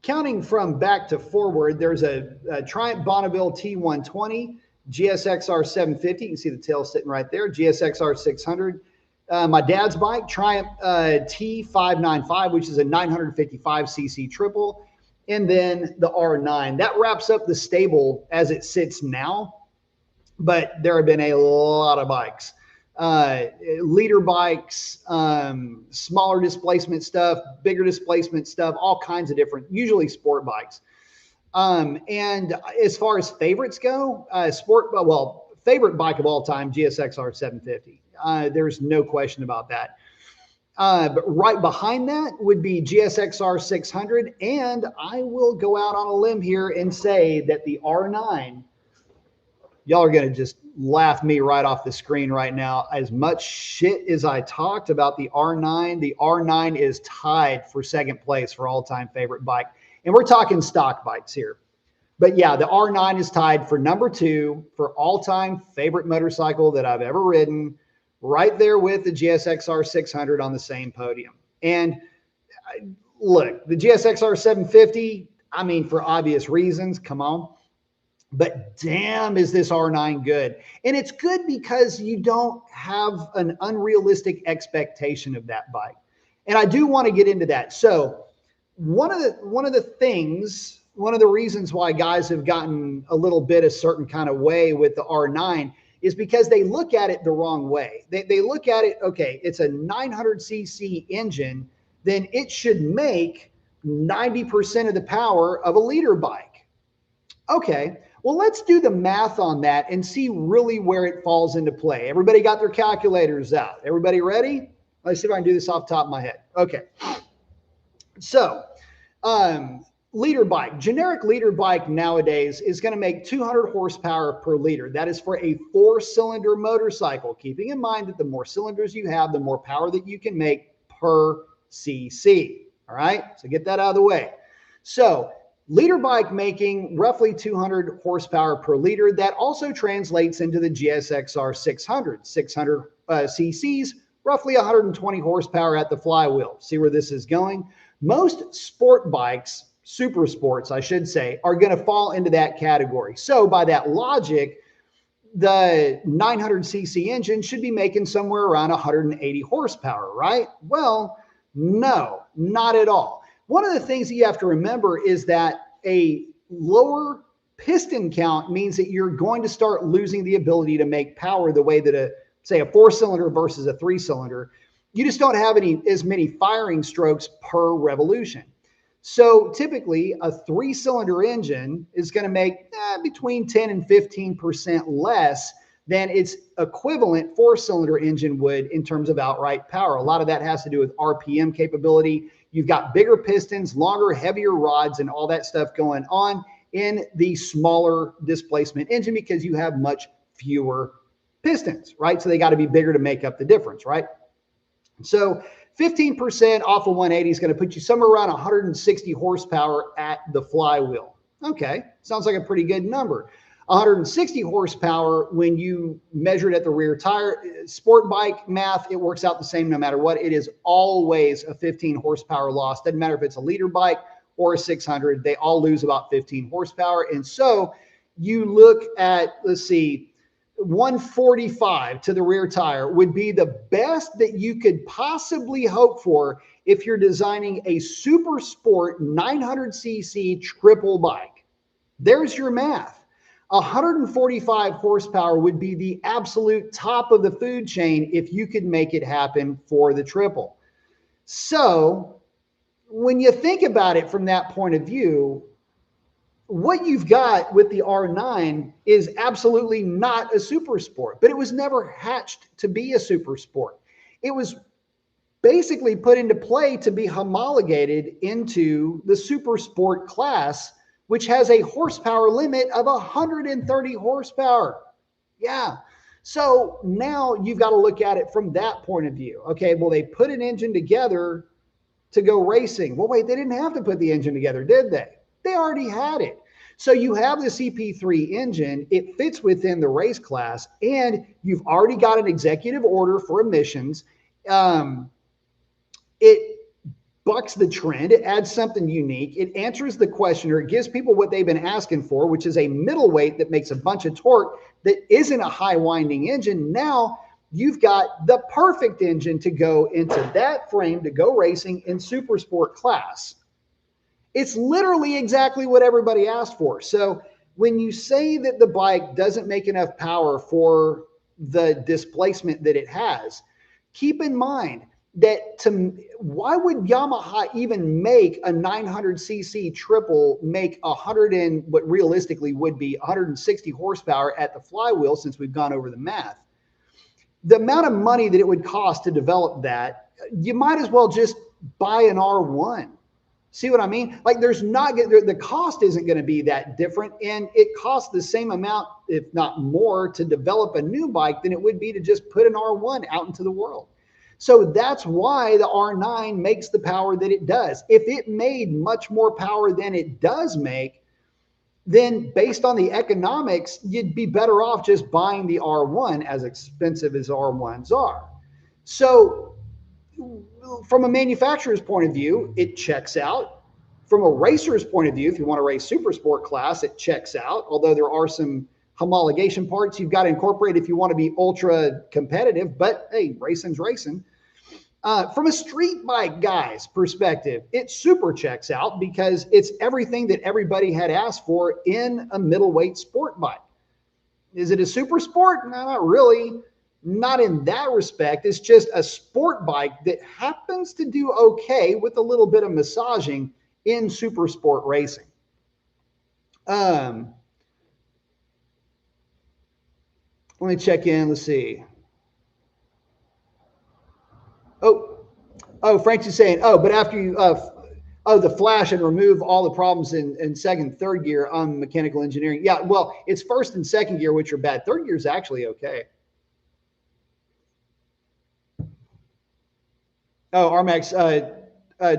counting from back to forward, there's a Triumph Bonneville T120, GSXR 750. You can see the tail sitting right there, GSXR 600. My dad's bike, Triumph T595, which is a 955cc triple. And then the R9. That wraps up the stable as it sits now. But there have been a lot of bikes. Leader bikes, smaller displacement stuff, bigger displacement stuff, all kinds of different, usually sport bikes. And as far as favorites go, favorite bike of all time, GSXR 750. There's no question about that. But right behind that would be GSXR 600. And I will go out on a limb here and say that the R9, y'all are going to just laugh me right off the screen right now. As much shit as I talked about the R9 is tied for second place for all-time favorite bike. And we're talking stock bikes here. But yeah, the R9 is tied for number 2 for all-time favorite motorcycle that I've ever ridden, right there with the GSXR 600 on the same podium. And look, the GSXR 750, I mean, for obvious reasons, come on. But damn, is this R9 good. And it's good because you don't have an unrealistic expectation of that bike. And I do want to get into that. So one of the reasons why guys have gotten a little bit a certain kind of way with the R9 is because they look at it the wrong way. They look at it, okay, it's a 900cc engine, then it should make 90% of the power of a leader bike. Okay, well, let's do the math on that and see really where it falls into play. Everybody got their calculators out. Everybody ready? Let's see if I can do this off the top of my head. Okay, so leader bike, generic leader bike nowadays is going to make 200 horsepower per liter. That is for a 4-cylinder motorcycle, keeping in mind that the more cylinders you have, the more power that you can make per cc. All right, so get that out of the way. So leader bike making roughly 200 horsepower per liter. That also translates into the GSXR 600 cc's, roughly 120 horsepower at the flywheel. See where this is going? Most sport bikes, super sports, I should say, are going to fall into that category. So by that logic, the 900cc engine should be making somewhere around 180 horsepower, right? Well, No, not at all. One of the things that you have to remember is that a lower piston count means that you're going to start losing the ability to make power the way that say a 4-cylinder versus a 3-cylinder. You just don't have as many firing strokes per revolution. So typically a 3-cylinder engine is going to make between 10 and 15% less than its equivalent 4-cylinder engine would in terms of outright power. A lot of that has to do with RPM capability. You've got bigger pistons, longer, heavier rods, and all that stuff going on in the smaller displacement engine because you have much fewer pistons, right? So they got to be bigger to make up the difference, right? So 15% off of 180 is going to put you somewhere around 160 horsepower at the flywheel. Okay, sounds like a pretty good number. 160 horsepower when you measure it at the rear tire. Sport bike math, it works out the same no matter what. It is always a 15 horsepower loss. Doesn't matter if it's a liter bike or a 600. They all lose about 15 horsepower. And so you look at, let's see, 145 to the rear tire would be the best that you could possibly hope for if you're designing a super sport 900cc triple bike. There's your math. 145 horsepower would be the absolute top of the food chain if you could make it happen for the triple. So when you think about it from that point of view, what you've got with the R9 is absolutely not a super sport, but it was never hatched to be a super sport. It was basically put into play to be homologated into the super sport class, which has a horsepower limit of 130 horsepower. Yeah. So now you've got to look at it from that point of view. Okay, well, they put an engine together to go racing. Well, wait, they didn't have to put the engine together, did they? They already had it. So you have the CP3 engine, it fits within the race class, and you've already got an executive order for emissions. It bucks the trend. It adds something unique. It answers the question, or it gives people what they've been asking for, which is a middleweight that makes a bunch of torque that isn't a high winding engine. Now you've got the perfect engine to go into that frame to go racing in super sport class. It's literally exactly what everybody asked for. So when you say that the bike doesn't make enough power for the displacement that it has, keep in mind that why would Yamaha even make a 900cc triple make 100 and what realistically would be 160 horsepower at the flywheel, since we've gone over the math? The amount of money that it would cost to develop that, you might as well just buy an R1. See what I mean? Like the cost isn't going to be that different, and it costs the same amount, if not more, to develop a new bike than it would be to just put an R1 out into the world. So that's why the R9 makes the power that it does. If it made much more power than it does make, then based on the economics, you'd be better off just buying the R1, as expensive as R1s are. So from a manufacturer's point of view, it checks out. From a racer's point of view, if you want to race super sport class, it checks out. Although there are some homologation parts you've got to incorporate if you want to be ultra competitive, but hey, racing's racing. From a street bike guy's perspective, it super checks out because it's everything that everybody had asked for in a middleweight sport bike. Is it a super sport? No, not really. Not in that respect. It's just a sport bike that happens to do okay with a little bit of massaging in super sport racing. Let me check in. Let's see. Oh, Frankie's saying, but after you, the flash and remove all the problems in second, third gear on mechanical engineering. Yeah, well, it's first and second gear, which are bad. Third gear is actually okay. Oh, Armax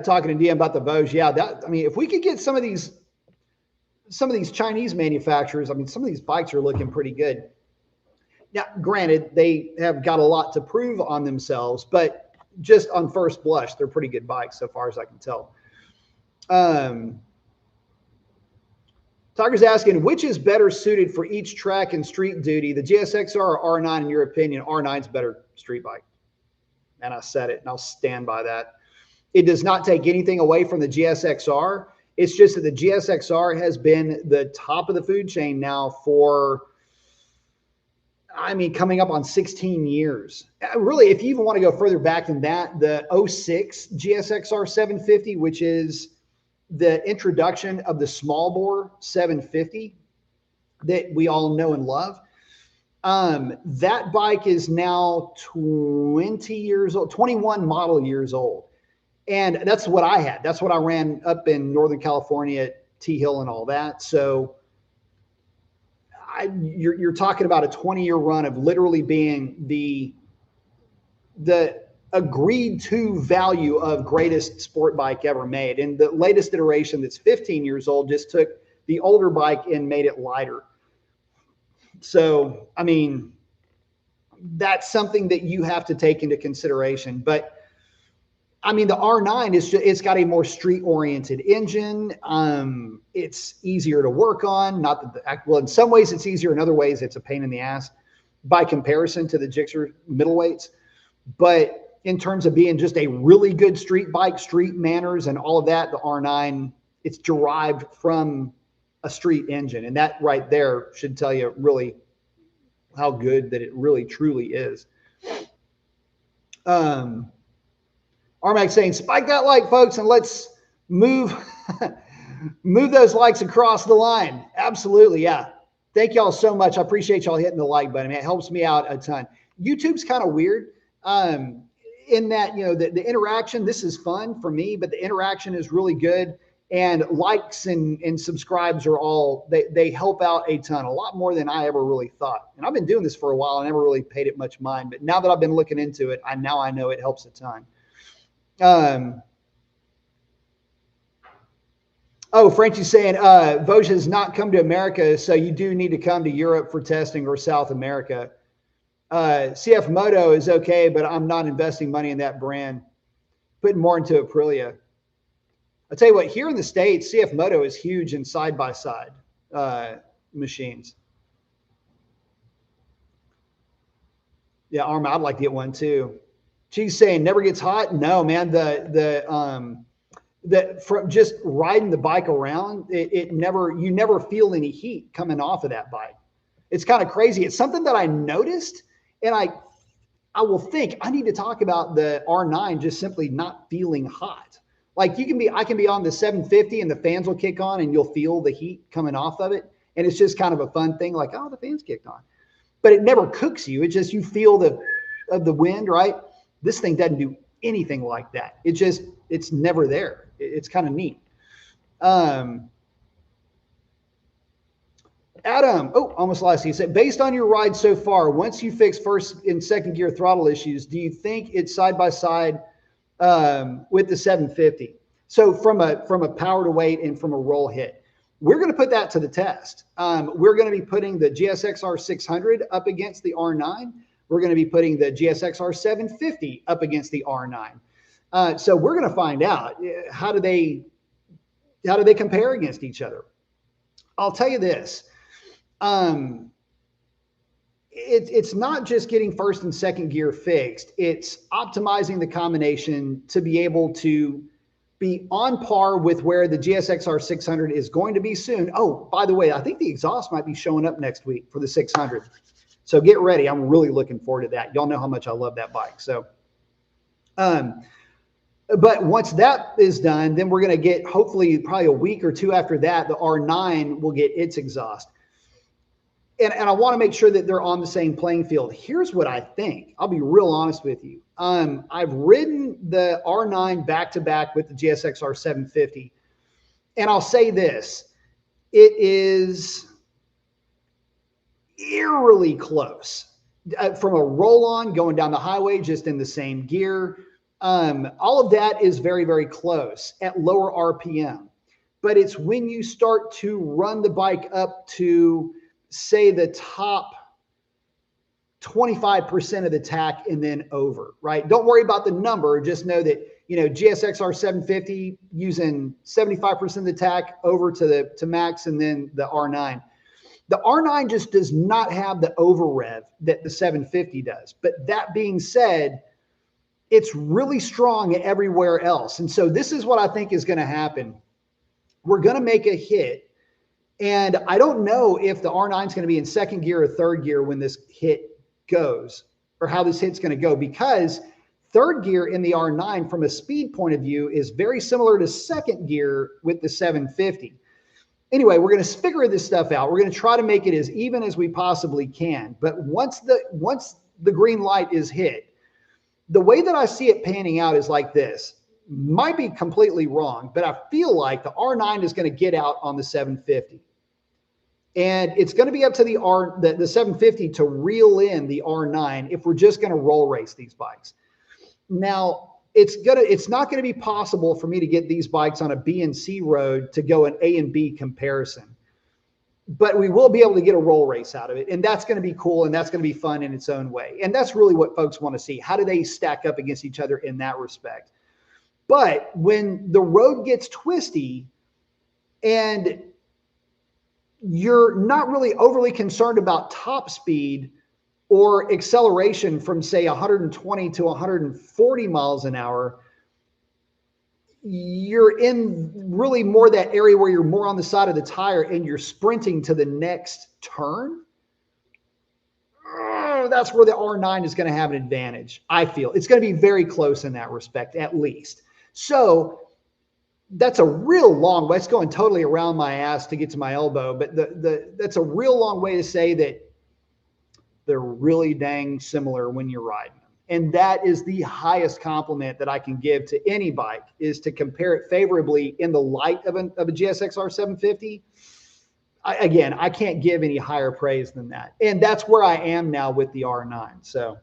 talking to DM about the Vosges. Yeah, if we could get some of these Chinese manufacturers, some of these bikes are looking pretty good. Now, granted, they have got a lot to prove on themselves, but just on first blush, they're pretty good bikes so far as I can tell. Tiger's asking, which is better suited for each track and street duty, the GSXR or R9 in your opinion? R9's better street bike. And I said it, and I'll stand by that. It does not take anything away from the GSXR. It's just that the GSXR has been the top of the food chain now for, I mean, coming up on 16 years. Really, if you even want to go further back than that, the '06 GSXR 750, which is the introduction of the small bore 750 that we all know and love. That bike is now 20 years old, 21 model years old. And that's what I had. That's what I ran up in Northern California at T Hill and all that. So you're talking about a 20-year run of literally being the agreed to value of greatest sport bike ever made. And the latest iteration that's 15 years old just took the older bike and made it lighter. So, I mean, that's something that you have to take into consideration. But I mean, the R9 is just, it's got a more street oriented engine. It's easier to work on. Not that well, in some ways it's easier. In other ways, it's a pain in the ass by comparison to the Gixxer middleweights. But in terms of being just a really good street bike, street manners and all of that, the R9, it's derived from a street engine. And that right there should tell you really how good that it really truly is. Armac saying, spike that like, folks, and let's move move those likes across the line. Absolutely, yeah. Thank y'all so much. I appreciate y'all hitting the like button. It helps me out a ton. YouTube's kind of weird in that, you know, the interaction, this is fun for me, but the interaction is really good. And likes and subscribes are all, they help out a ton, a lot more than I ever really thought. And I've been doing this for a while. I never really paid it much mind. But now that I've been looking into it, I know it helps a ton. Oh, Frenchie's saying, Vosges has not come to America, so you do need to come to Europe for testing or South America. CF Moto is okay, but I'm not investing money in that brand. Putting more into Aprilia. I'll tell you what, here in the States, CF Moto is huge in side-by-side machines. Yeah, Arma, I'd like to get one too. She's saying never gets hot. No, man, from just riding the bike around, you never feel any heat coming off of that bike. It's kind of crazy. It's something that I noticed, and I will think I need to talk about the R9 just simply not feeling hot. Like I can be on the 750 and the fans will kick on and you'll feel the heat coming off of it. And it's just kind of a fun thing, like, oh, the fans kicked on. But it never cooks you. It's just you feel the wind, right? This thing doesn't do anything like that. It's never there. It's kind of neat. Adam, almost lost you. He said, based on your ride so far, once you fix first and second gear throttle issues, do you think it's side by side with the 750? So from a power to weight and from a roll hit, we're going to put that to the test. We're going to be putting the GSXR 600 up against the R9. We're going to be putting the GSXR 750 up against the R9. So we're going to find out how do they compare against each other. I'll tell you this. It's not just getting first and second gear fixed. It's optimizing the combination to be able to be on par with where the GSXR 600 is going to be soon. Oh, by the way, I think the exhaust might be showing up next week for the 600. So get ready. I'm really looking forward to that. Y'all know how much I love that bike. So, but once that is done, then we're going to get, hopefully probably a week or two after that, the R9 will get its exhaust. And I want to make sure that they're on the same playing field. Here's what I think. I'll be real honest with you. I've ridden the R9 back-to-back with the GSXR 750. And I'll say this. It is eerily close. From a roll-on going down the highway, just in the same gear. All of that is very, very close at lower RPM. But it's when you start to run the bike up to, say, the top 25% of the tack and then over, right? Don't worry about the number. Just know that, you know, GSXR 750 using 75% of the tack over to max, and then the R9. The R9 just does not have the over rev that the 750 does. But that being said, it's really strong everywhere else. And so this is what I think is going to happen. We're going to make a hit. And I don't know if the R9 is going to be in second gear or third gear when this hit goes, or how this hit's going to go, because third gear in the R9 from a speed point of view is very similar to second gear with the 750. Anyway, we're going to figure this stuff out. We're going to try to make it as even as we possibly can. But once the green light is hit, the way that I see it panning out is like this. Might be completely wrong, but I feel like the R9 is going to get out on the 750. And it's going to be up to the 750 to reel in the R9 if we're just going to roll race these bikes. Now, it's not going to be possible for me to get these bikes on a B and C road to go an A and B comparison. But we will be able to get a roll race out of it. And that's going to be cool. And that's going to be fun in its own way. And that's really what folks want to see. How do they stack up against each other in that respect? But when the road gets twisty and you're not really overly concerned about top speed or acceleration from, say, 120 to 140 miles an hour, you're in really more that area where you're more on the side of the tire and you're sprinting to the next turn. That's where the R9 is going to have an advantage. I feel it's going to be very close in that respect, at least. So that's a real long way. It's going totally around my ass to get to my elbow, but that's a real long way to say that they're really dang similar when you're riding them. And that is the highest compliment that I can give to any bike, is to compare it favorably in the light of a GSX-R 750. Again, I can't give any higher praise than that. And that's where I am now with the R9. So,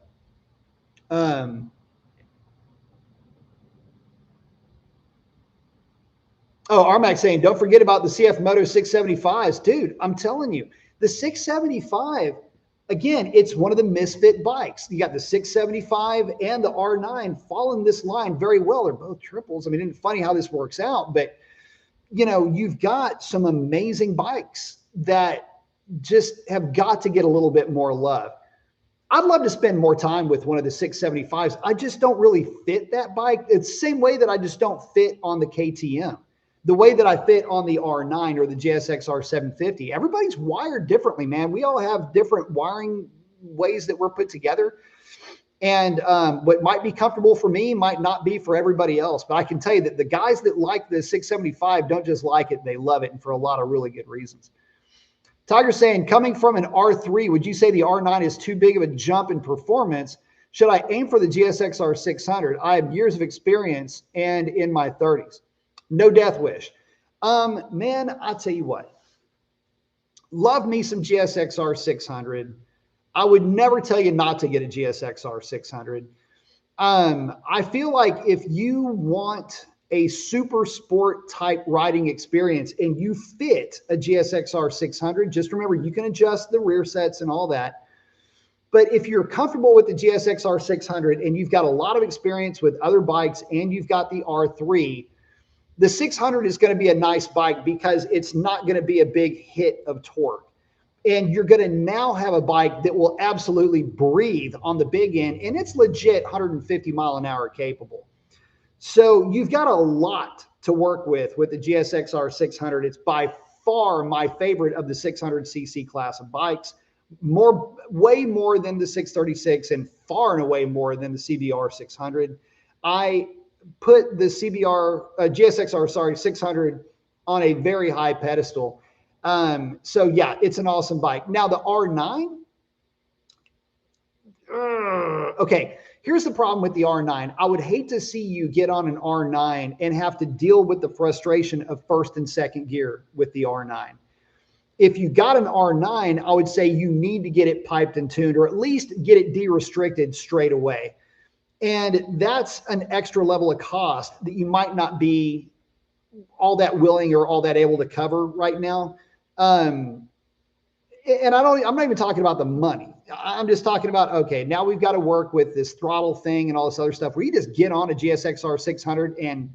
oh, Armac saying, don't forget about the CF Moto 675s. Dude, I'm telling you, the 675, again, it's one of the misfit bikes. You got the 675 and the R9 fall in this line very well. They're both triples. I mean, it's funny how this works out, but you know, you've got some amazing bikes that just have got to get a little bit more love. I'd love to spend more time with one of the 675s. I just don't really fit that bike. It's the same way that I just don't fit on the KTM. The way that I fit on the R9 or the GSX-R 750. Everybody's wired differently, man. We all have different wiring ways that we're put together. And what might be comfortable for me might not be for everybody else. But I can tell you that the guys that like the 675 don't just like it, they love it, and for a lot of really good reasons. Tiger saying, coming from an R3, would you say the R9 is too big of a jump in performance? Should I aim for the GSX-R 600? I have years of experience and in my 30s. No death wish. Man, I'll tell you what. Love me some GSX-R 600. I would never tell you not to get a GSX-R 600. I feel like if you want a super sport type riding experience and you fit a GSX-R 600, just remember you can adjust the rear sets and all that. But if you're comfortable with the GSX-R 600 and you've got a lot of experience with other bikes and you've got the R3, the 600 is going to be a nice bike because it's not going to be a big hit of torque. And you're going to now have a bike that will absolutely breathe on the big end, and it's legit 150 mile an hour capable. So you've got a lot to work with the GSX-R 600. It's by far my favorite of the 600cc class of bikes, way more than the 636 and far and away more than the CBR 600. I put the GSX-R 600 on a very high pedestal. So yeah, it's an awesome bike. Now the R9, okay, here's the problem with the R9. I would hate to see you get on an R9 and have to deal with the frustration of first and second gear with the R9. If you got an R9, I would say you need to get it piped and tuned, or at least get it de-restricted straight away. And that's an extra level of cost that you might not be all that willing or all that able to cover right now. And I'm not even talking about the money. I'm just talking about, okay, now we've got to work with this throttle thing and all this other stuff where you just get on a GSX-R 600 and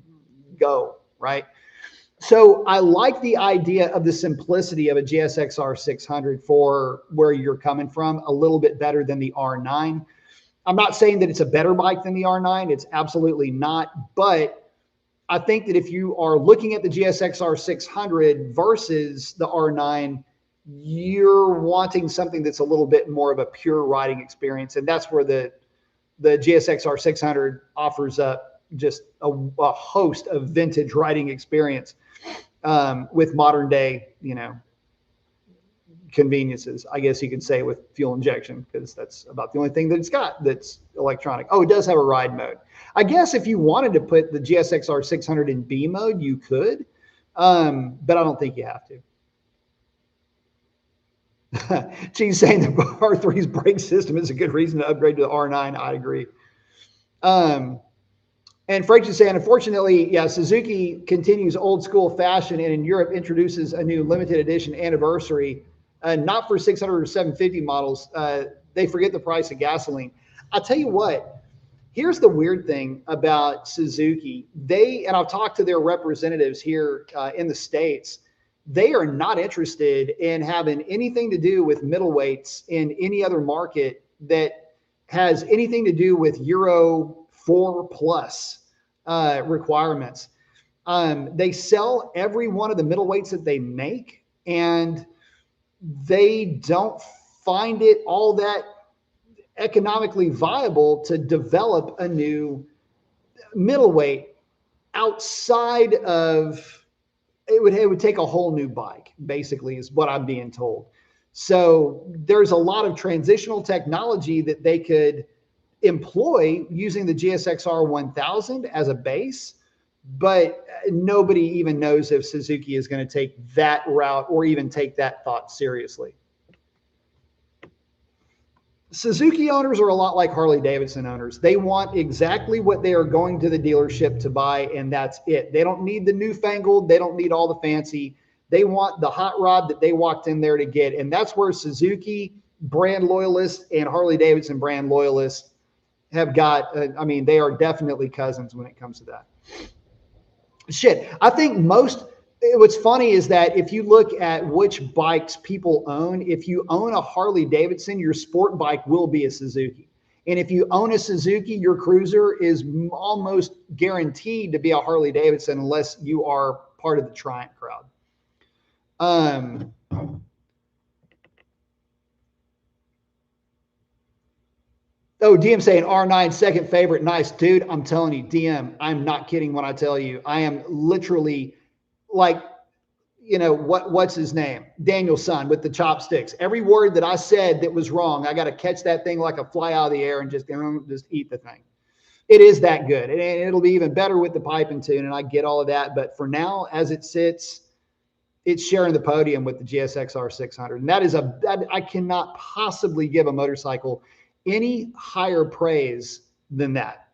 go, right? So I like the idea of the simplicity of a GSX-R 600 for where you're coming from, a little bit better than the R9. I'm not saying that it's a better bike than the R9. It's absolutely not. But I think that if you are looking at the GSX-R 600 versus the R9, you're wanting something that's a little bit more of a pure riding experience. And that's where the GSX-R 600 offers up just a host of vintage riding experience with modern day, conveniences, I guess you could say, with fuel injection, because that's about the only thing that it's got that's electronic. Oh, it does have a ride mode. I guess if you wanted to put the GSX-R 600 in B mode, you could, but I don't think you have to. She's saying the R3's brake system is a good reason to upgrade to the R9. I agree. And Frank's saying, unfortunately, yeah, Suzuki continues old school fashion and in Europe introduces a new limited edition anniversary, not for 600 or 750 models. They forget the price of gasoline. I'll tell you what, here's the weird thing about Suzuki. And I've talked to their representatives here in the States. They are not interested in having anything to do with middleweights in any other market that has anything to do with Euro 4 plus requirements. They sell every one of the middleweights that they make, and they don't find it all that economically viable to develop a new middleweight outside of it would take a whole new bike, basically, is what I'm being told. So there's a lot of transitional technology that they could employ using the GSX-R 1000 as a base, but nobody even knows if Suzuki is going to take that route or even take that thought seriously. Suzuki owners are a lot like Harley Davidson owners. They want exactly what they are going to the dealership to buy, and that's it. They don't need the newfangled. They don't need all the fancy. They want the hot rod that they walked in there to get, and that's where Suzuki brand loyalists and Harley Davidson brand loyalists have got, they are definitely cousins when it comes to that. Shit, I think what's funny is that if you look at which bikes people own, if you own a Harley Davidson, your sport bike will be a Suzuki. And if you own a Suzuki, your cruiser is almost guaranteed to be a Harley Davidson unless you are part of the Triumph crowd. Oh, DM saying R9 second favorite. Nice, dude. I'm telling you, DM, I'm not kidding when I tell you. I am literally like, what's his name? Daniel's son with the chopsticks. Every word that I said that was wrong, I got to catch that thing like a fly out of the air and just eat the thing. It is that good. And it'll be even better with the pipe and tune, and I get all of that. But for now, as it sits, it's sharing the podium with the GSX-R 600. And I cannot possibly give a motorcycle any higher praise than that.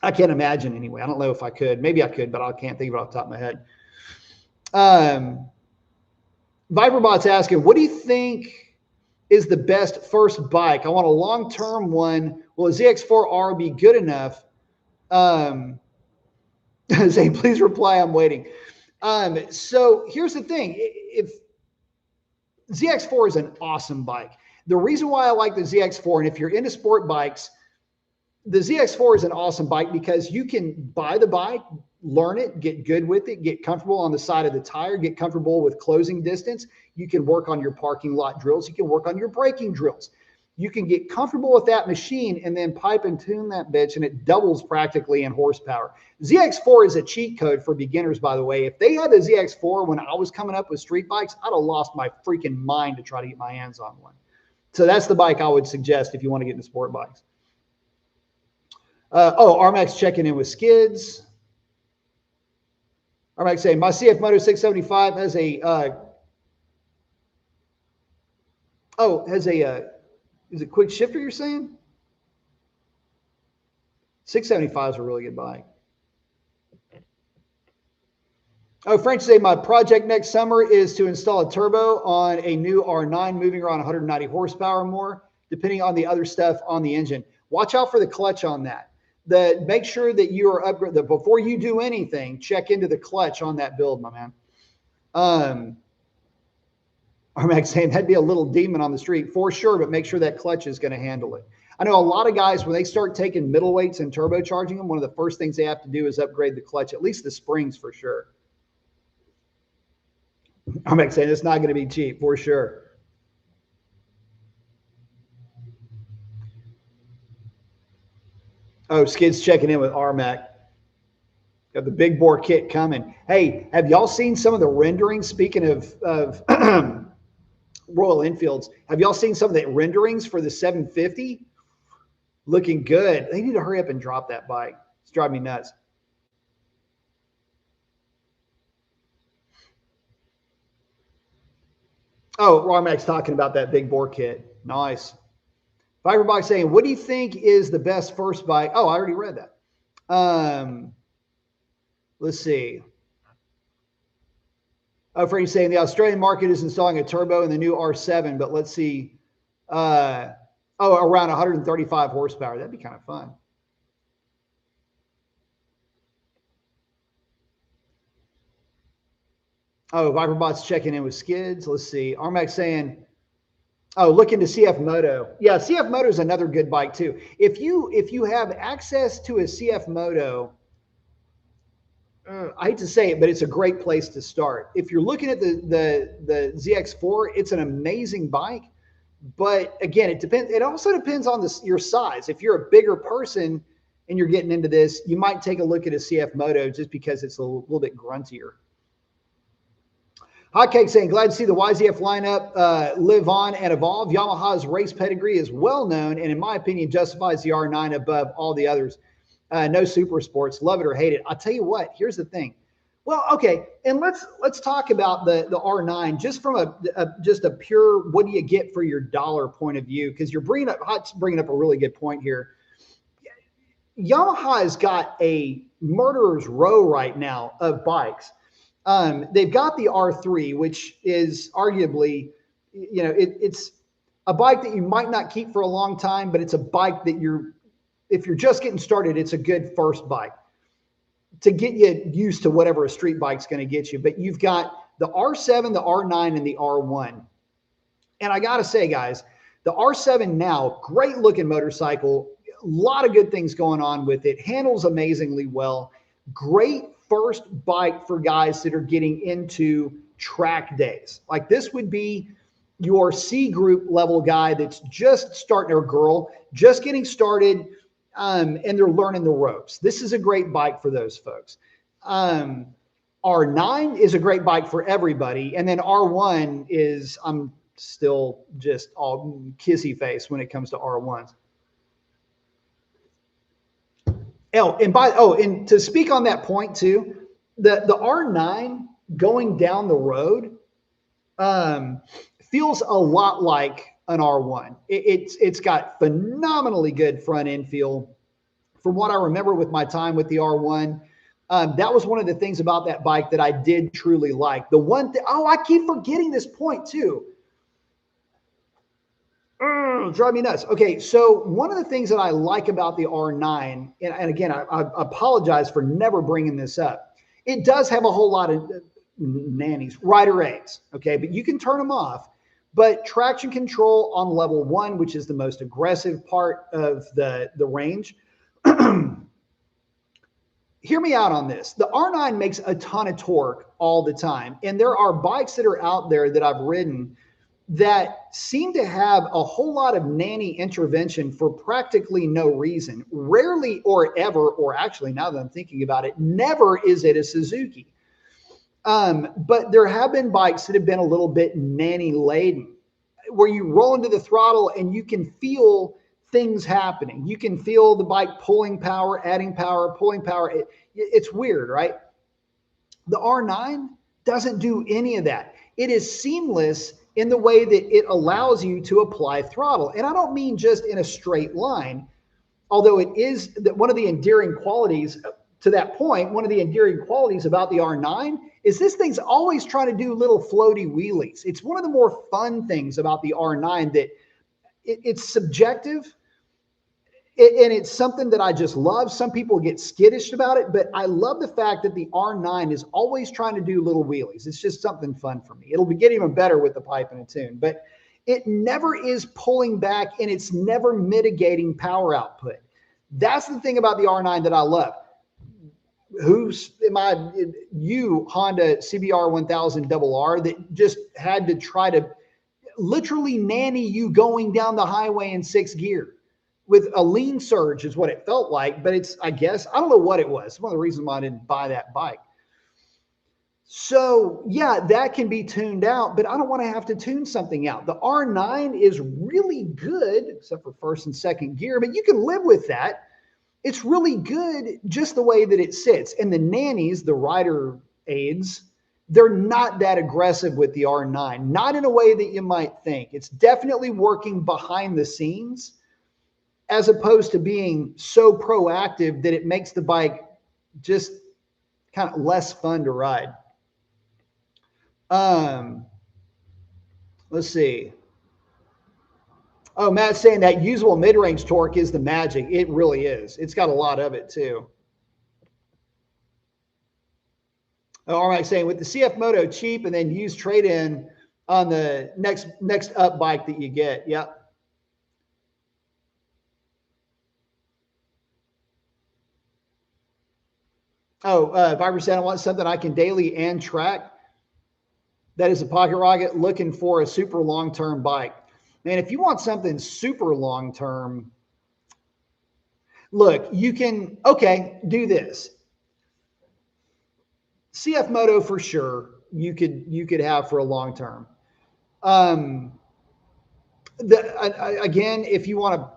I can't imagine anyway. I don't know if I could. Maybe I could, but I can't think of it off the top of my head. Viperbot's asking, what do you think is the best first bike? I want a long-term one. Will a ZX4R be good enough? Saying, please reply, I'm waiting. So here's the thing. If ZX4 is an awesome bike. The reason why I like the ZX4, and if you're into sport bikes, the ZX4 is an awesome bike because you can buy the bike, learn it, get good with it, get comfortable on the side of the tire, get comfortable with closing distance. You can work on your parking lot drills. You can work on your braking drills. You can get comfortable with that machine and then pipe and tune that bitch, and it doubles practically in horsepower. ZX4 is a cheat code for beginners, by the way. If they had the ZX4 when I was coming up with street bikes, I'd have lost my freaking mind to try to get my hands on one. So that's the bike I would suggest if you want to get into sport bikes. Armax checking in with skids. Armax saying, my CF Moto 675 has is it quick shifter you're saying? 675 is a really good bike. Oh, French say my project next summer is to install a turbo on a new R9 moving around 190 horsepower or more, depending on the other stuff on the engine. Watch out for the clutch on that. Make sure that you are upgraded before you do anything. Check into the clutch on that build, my man. Armax saying that'd be a little demon on the street for sure, but make sure that clutch is going to handle it. I know a lot of guys, when they start taking middleweights and turbocharging them, one of the first things they have to do is upgrade the clutch, at least the springs for sure. I'm saying it's not going to be cheap for sure. Oh, Skid's checking in with RMAC. Got the big bore kit coming. Hey, have y'all seen some of the renderings? Speaking of Royal Enfields, have y'all seen some of the renderings for the 750? Looking good. They need to hurry up and drop that bike. It's driving me nuts. Oh, Romack's talking about that big bore kit. Nice. Fiberbox saying, what do you think is the best first bike? Oh, I already read that. Let's see. Oh, Frank's saying the Australian market is installing a turbo in the new R7, but let's see. Around 135 horsepower. That'd be kind of fun. Oh, Viperbot's checking in with Skids. Let's see. Armac saying, oh, look into CF Moto. Yeah, CF Moto is another good bike too. If you have access to a CF Moto, I hate to say it, but it's a great place to start. If you're looking at the ZX4, it's an amazing bike. But again, it depends. It also depends on your size. If you're a bigger person and you're getting into this, you might take a look at a CF Moto just because it's a little bit gruntier. Hotcake saying, glad to see the YZF lineup live on and evolve. Yamaha's race pedigree is well known and in my opinion justifies the R9 above all the others. No super sports, love it or hate it. I'll tell you what, here's the thing. Well, okay, and let's talk about the R9 just from just a pure what do you get for your dollar point of view, because you're bringing up a really good point here. Yamaha has got a murderer's row right now of bikes. They've got the R3, which is arguably, it's a bike that you might not keep for a long time, but it's a bike that if you're just getting started, it's a good first bike to get you used to whatever a street bike's going to get you. But you've got the R7, the R9, and the R1. And I got to say, guys, the R7 now, great looking motorcycle, a lot of good things going on with it, handles amazingly well, great first bike for guys that are getting into track days. Like this would be your C group level guy that's just starting, or girl, just getting started, and they're learning the ropes. This is a great bike for those folks. R9 is a great bike for everybody. And then R1 is, I'm still just all kissy face when it comes to R1s. And to speak on that point too, the R9 going down the road feels a lot like an R1. It's got phenomenally good front end feel. From what I remember with my time with the R1, that was one of the things about that bike that I did truly like. The one thing, I keep forgetting this point too. Drive me nuts. Okay, so one of the things that I like about the R9, and again, I apologize for never bringing this up. It does have a whole lot of nannies, rider aids, okay, but you can turn them off. But traction control on level 1, which is the most aggressive part of the range. Hear me out on this. The R9 makes a ton of torque all the time. And there are bikes that are out there that I've ridden that seem to have a whole lot of nanny intervention for practically no reason. Rarely or ever, or actually now that I'm thinking about it, never is it a Suzuki. But there have been bikes that have been a little bit nanny laden, where you roll into the throttle and you can feel things happening. You can feel the bike pulling power, adding power, pulling power. It's weird, right? The R9 doesn't do any of that. It is seamless in the way that it allows you to apply throttle. And I don't mean just in a straight line, although it is that one of the endearing qualities to that point, one of the endearing qualities about the R9 is this thing's always trying to do little floaty wheelies. It's one of the more fun things about the R9 that it's subjective. And it's something that I just love. Some people get skittish about it, but I love the fact that the R9 is always trying to do little wheelies. It's just something fun for me. It'll get even better with the pipe and a tune. But it never is pulling back and it's never mitigating power output. That's the thing about the R9 that I love. Who's you Honda CBR 1000 RR that just had to try to literally nanny you going down the highway in 6th gear with a lean surge is what it felt like. But it's, I guess, I don't know what it was. It's one of the reasons why I didn't buy that bike. So yeah, that can be tuned out, but I don't want to have to tune something out. The R9 is really good, except for 1st and 2nd gear, but you can live with that. It's really good just the way that it sits. And the nannies, the rider aids, they're not that aggressive with the R9, not in a way that you might think. It's definitely working behind the scenes as opposed to being so proactive that it makes the bike just kind of less fun to ride. Let's see. Oh, Matt's saying that usable mid-range torque is the magic. It really is. It's got a lot of it too. Oh, all right, saying with the CF Moto cheap and then use trade-in on the next up bike that you get. Yep. Oh, Viper said I want something I can daily and track. That is a pocket rocket looking for a super long-term bike. Man, if you want something super long-term, look, you can, okay, do this. CF Moto for sure, you could have for a long-term. Again, if you wanted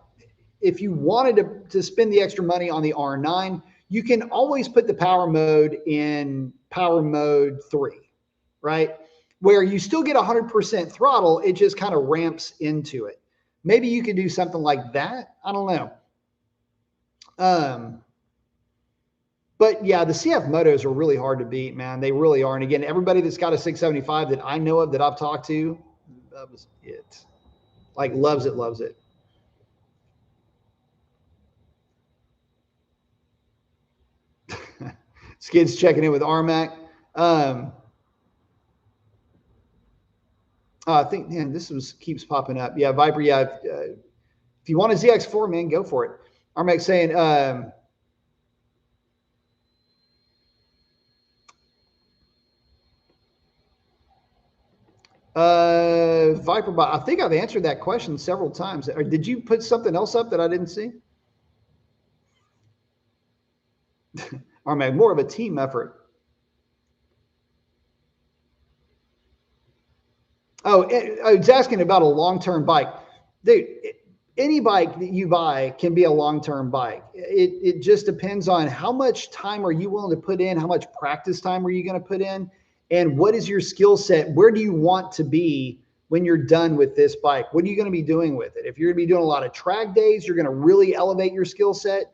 to spend the extra money on the R9, you can always put the power mode in power mode 3, right? Where you still get 100% throttle, it just kind of ramps into it. Maybe you could do something like that. I don't know. But yeah, the CF Motos are really hard to beat, man. They really are. And again, everybody that's got a 675 that I know of that I've talked to, loves it. Like loves it, loves it. Skid's checking in with RMAC. I think, man, keeps popping up. Yeah, Viper. Yeah, if you want a ZX4, man, go for it. RMAC saying, Viper. I think I've answered that question several times. Or did you put something else up that I didn't see? RMAC, more of a team effort. Oh, it's asking about a long-term bike. Dude, any bike that you buy can be a long-term bike. It just depends on how much time are you willing to put in, how much practice time are you going to put in, and what is your skill set? Where do you want to be when you're done with this bike? What are you going to be doing with it? If you're going to be doing a lot of track days, you're going to really elevate your skill set,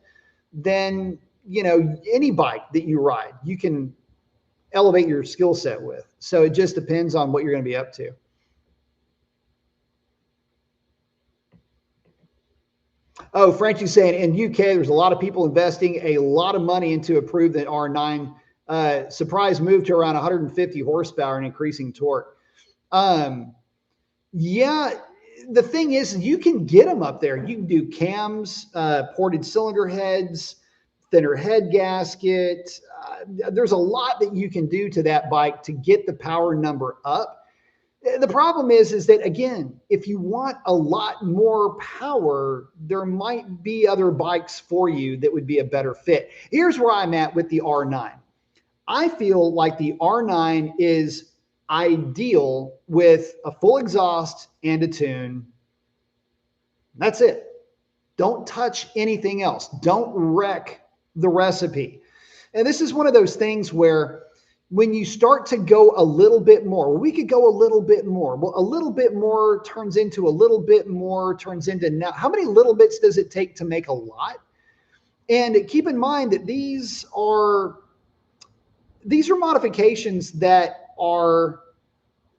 then, you know, any bike that you ride, you can elevate your skill set with. So it just depends on what you're going to be up to. Oh, Frankie's saying in UK, there's a lot of people investing a lot of money into improve the R9. Surprise move to around 150 horsepower and increasing torque. Yeah, the thing is, you can get them up there. You can do cams, ported cylinder heads, thinner head gasket. There's a lot that you can do to that bike to get the power number up. The problem is that, again, if you want a lot more power, there might be other bikes for you that would be a better fit. Here's where I'm at with the R9. I feel like the R9 is ideal with a full exhaust and a tune. That's it. Don't touch anything else. Don't wreck the recipe. And this is one of those things where when you start to go a little bit more, we could go a little bit more. Well, a little bit more turns into a little bit more, turns into now. How many little bits does it take to make a lot? And keep in mind that these are modifications that are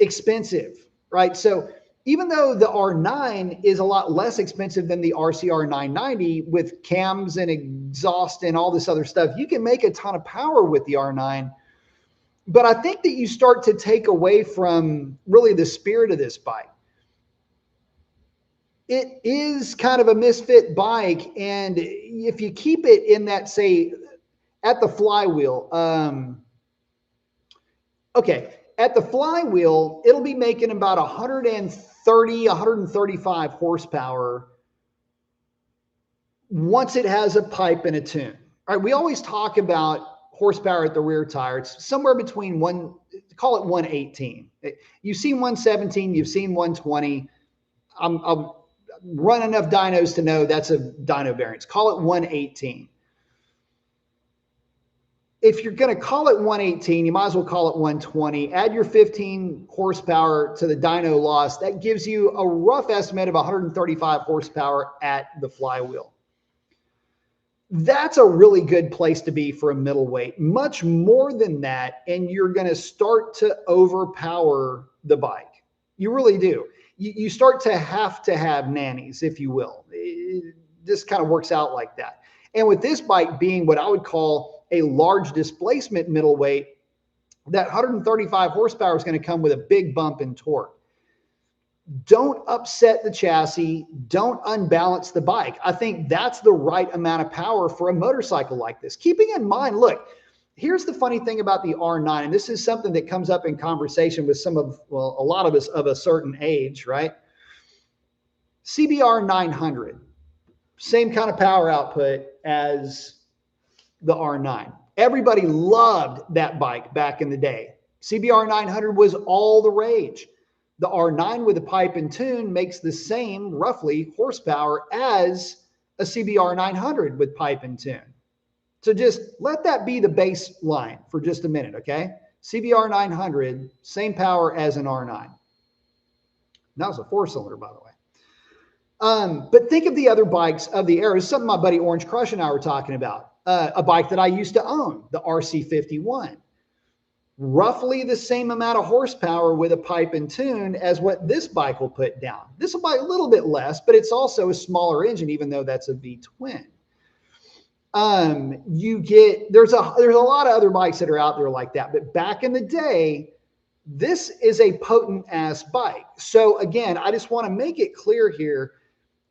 expensive, right? So even though the R9 is a lot less expensive than the RCR 990 with cams and exhaust and all this other stuff, you can make a ton of power with the R9. But I think that you start to take away from really the spirit of this bike. it is kind of a misfit bike. And if you keep it in that, say, at the flywheel, okay, at the flywheel, it'll be making about 130, 135 horsepower once it has a pipe and a tune. All right, we always talk about horsepower at the rear tire. It's somewhere between call it 118. You've seen 117, you've seen 120. I'll run enough dynos to know that's a dyno variance. Call it 118. If you're going to call it 118, you might as well call it 120. Add your 15 horsepower to the dyno loss. That gives you a rough estimate of 135 horsepower at the flywheel. That's a really good place to be for a middleweight. Much more than that, and you're going to start to overpower the bike. You really do. You start to have nannies, if you will. This kind of works out like that. And with this bike being what I would call a large displacement middleweight, that 135 horsepower is going to come with a big bump in torque. Don't upset the chassis. Don't unbalance the bike. I think that's the right amount of power for a motorcycle like this. Keeping in mind, look, here's the funny thing about the R9, and this is something that comes up in conversation with a lot of us of a certain age, right? CBR 900, same kind of power output as the R9. Everybody loved that bike back in the day. CBR 900 was all the rage. The R9 with a pipe and tune makes the same roughly horsepower as a CBR 900 with pipe and tune. So just let that be the baseline for just a minute, okay? CBR 900, same power as an R9. That was a 4-cylinder, by the way. But think of the other bikes of the era. It's something my buddy Orange Crush and I were talking about. A bike that I used to own, the RC51. Roughly the same amount of horsepower with a pipe and tune as what this bike will put down. This will buy a little bit less, but it's also a smaller engine, even though that's a V-twin. There's a lot of other bikes that are out there like that, but back in the day, this is a potent ass bike. So again, I just want to make it clear here.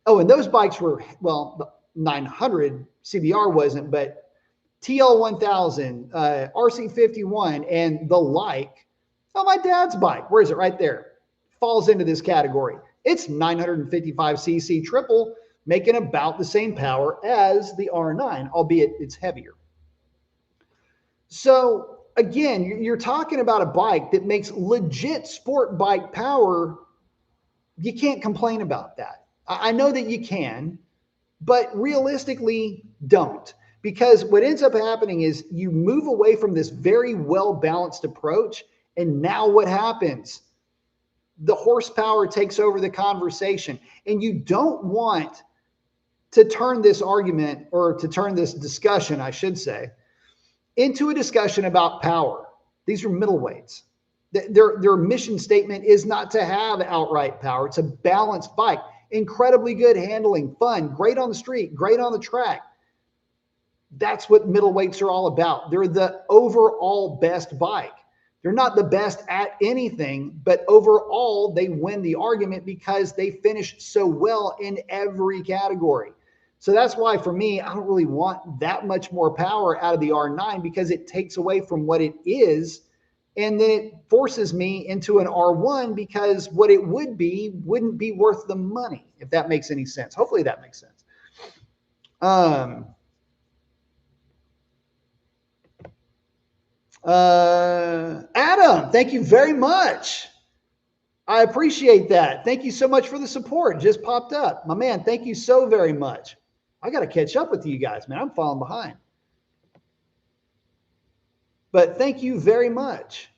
Oh, and those bikes were, well, the 900 CBR wasn't, but TL1000, RC51, and the like. Oh, my dad's bike. Where is it? Right there. Falls into this category. It's 955cc triple, making about the same power as the R9, albeit it's heavier. So again, you're talking about a bike that makes legit sport bike power. You can't complain about that. I know that you can, but realistically, don't. Because what ends up happening is you move away from this very well-balanced approach, and now what happens? The horsepower takes over the conversation, and you don't want to turn this argument, or to turn this discussion, I should say, into a discussion about power. These are middleweights. Their mission statement is not to have outright power. It's a balanced bike. Incredibly good handling, fun, great on the street, great on the track. That's what middleweights are all about. They're the overall best bike. They're not the best at anything, but overall they win the argument because they finish so well in every category. So that's why for me, I don't really want that much more power out of the R9 because it takes away from what it is. And then it forces me into an R1 because what it would be wouldn't be worth the money, if that makes any sense. Hopefully that makes sense. Adam, thank you very much. I appreciate that. Thank you so much for the support. Just popped up. My man, thank you so very much. I got to catch up with you guys, man. I'm falling behind. But thank you very much.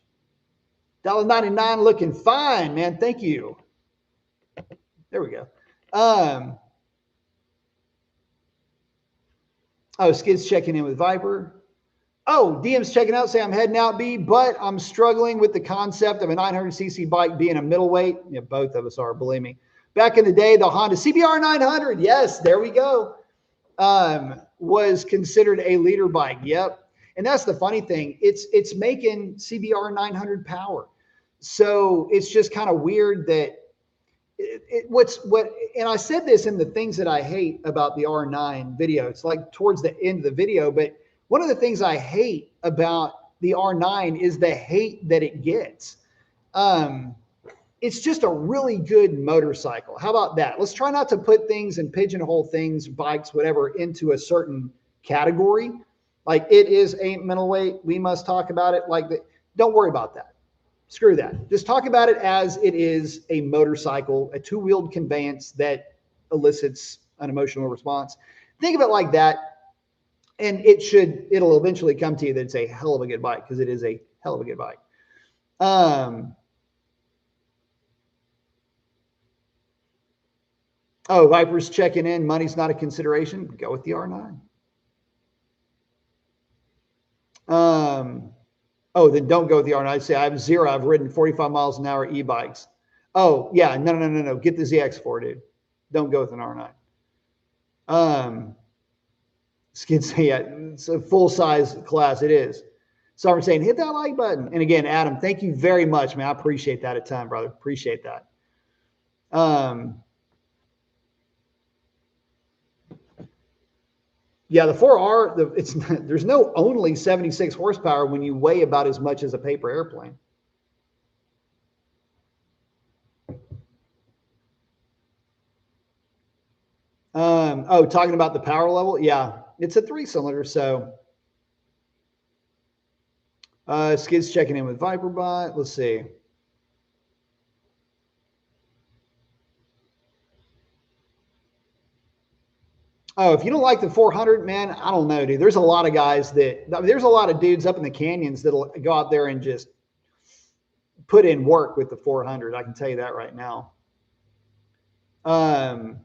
$1.99 looking fine, man. Thank you. There we go. Oh, Skid's checking in with Viper. Oh, DM's checking out, say I'm heading out, B, but I'm struggling with the concept of a 900cc bike being a middleweight. Yeah, both of us are, believe me. Back in the day, the Honda CBR 900, yes, there we go, was considered a leader bike. Yep. And that's the funny thing. It's making CBR 900 power. So it's just kind of weird that and I said this in the things that I hate about the R9 video. It's like towards the end of the video, but one of the things I hate about the R9 is the hate that it gets. It's just a really good motorcycle. How about that? Let's try not to put things and pigeonhole things, bikes, whatever, into a certain category. Like it is a middleweight. We must talk about it like that. Don't worry about that. Screw that. Just talk about it as it is a motorcycle, a two-wheeled conveyance that elicits an emotional response. Think of it like that. And it'll eventually come to you that it's a hell of a good bike, because it is a hell of a good bike. Oh, Viper's checking in. Money's not a consideration. Go with the R9. Oh, then don't go with the R9. I say I have 0. I've ridden 45 miles an hour e-bikes. Oh, yeah. No. Get the ZX4, dude. Don't go with an R9. Skid say, yeah, it's a full-size class. It is. So I'm saying, hit that like button. And again, Adam, thank you very much, man. I appreciate that a ton, brother. Appreciate that. Yeah, the 4R, there's no only 76 horsepower when you weigh about as much as a paper airplane. Oh, talking about the power level? Yeah, it's a 3-cylinder, so. Skid's checking in with ViperBot. Let's see. Oh, if you don't like the 400, man, I don't know, dude. There's a lot of guys there's a lot of dudes up in the canyons that'll go out there and just put in work with the 400. I can tell you that right now. And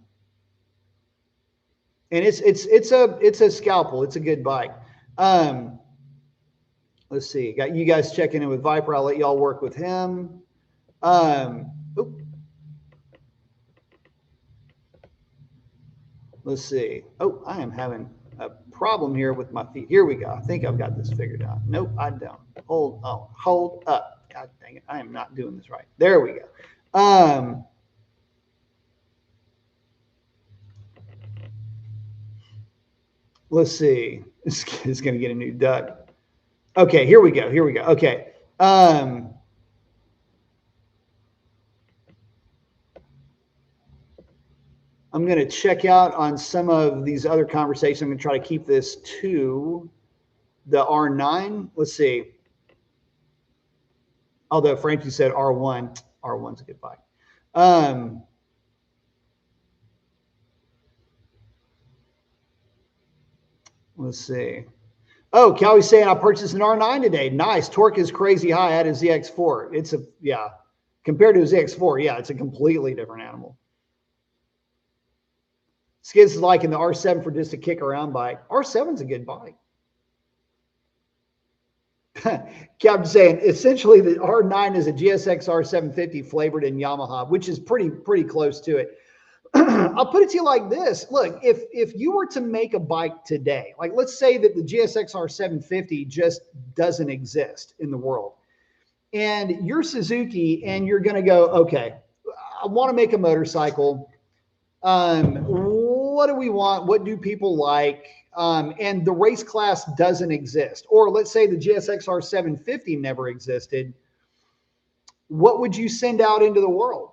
it's a scalpel. It's a good bike. Let's see. Got you guys checking in with Viper. I'll let y'all work with him. Let's see. Oh, I am having a problem here with my feet. Here we go. I think I've got this figured out. Nope, I don't. Hold up. God dang it. I am not doing this right. There we go. Let's see. This is going to get a new duck. Okay, here we go. Okay. I'm going to check out on some of these other conversations. I'm going to try to keep this to the R9. Let's see. Although Frankie said R1. R1's a good bike. Let's see. Oh, Callie's saying I purchased an R9 today. Nice. Torque is crazy high at a ZX4. Compared to a ZX4, yeah, it's a completely different animal. Skids is liking the R7 for just a kick around bike. R7's a good bike. I'm saying essentially the R9 is a GSX R750 flavored in Yamaha, which is pretty close to it. I'll put it to you like this. Look, if you were to make a bike today, like let's say that the GSX R750 just doesn't exist in the world, and you're Suzuki and you're going to go, okay, I want to make a motorcycle. What do we want? What do people like? And the race class doesn't exist. Or let's say the GSX R750 never existed. What would you send out into the world?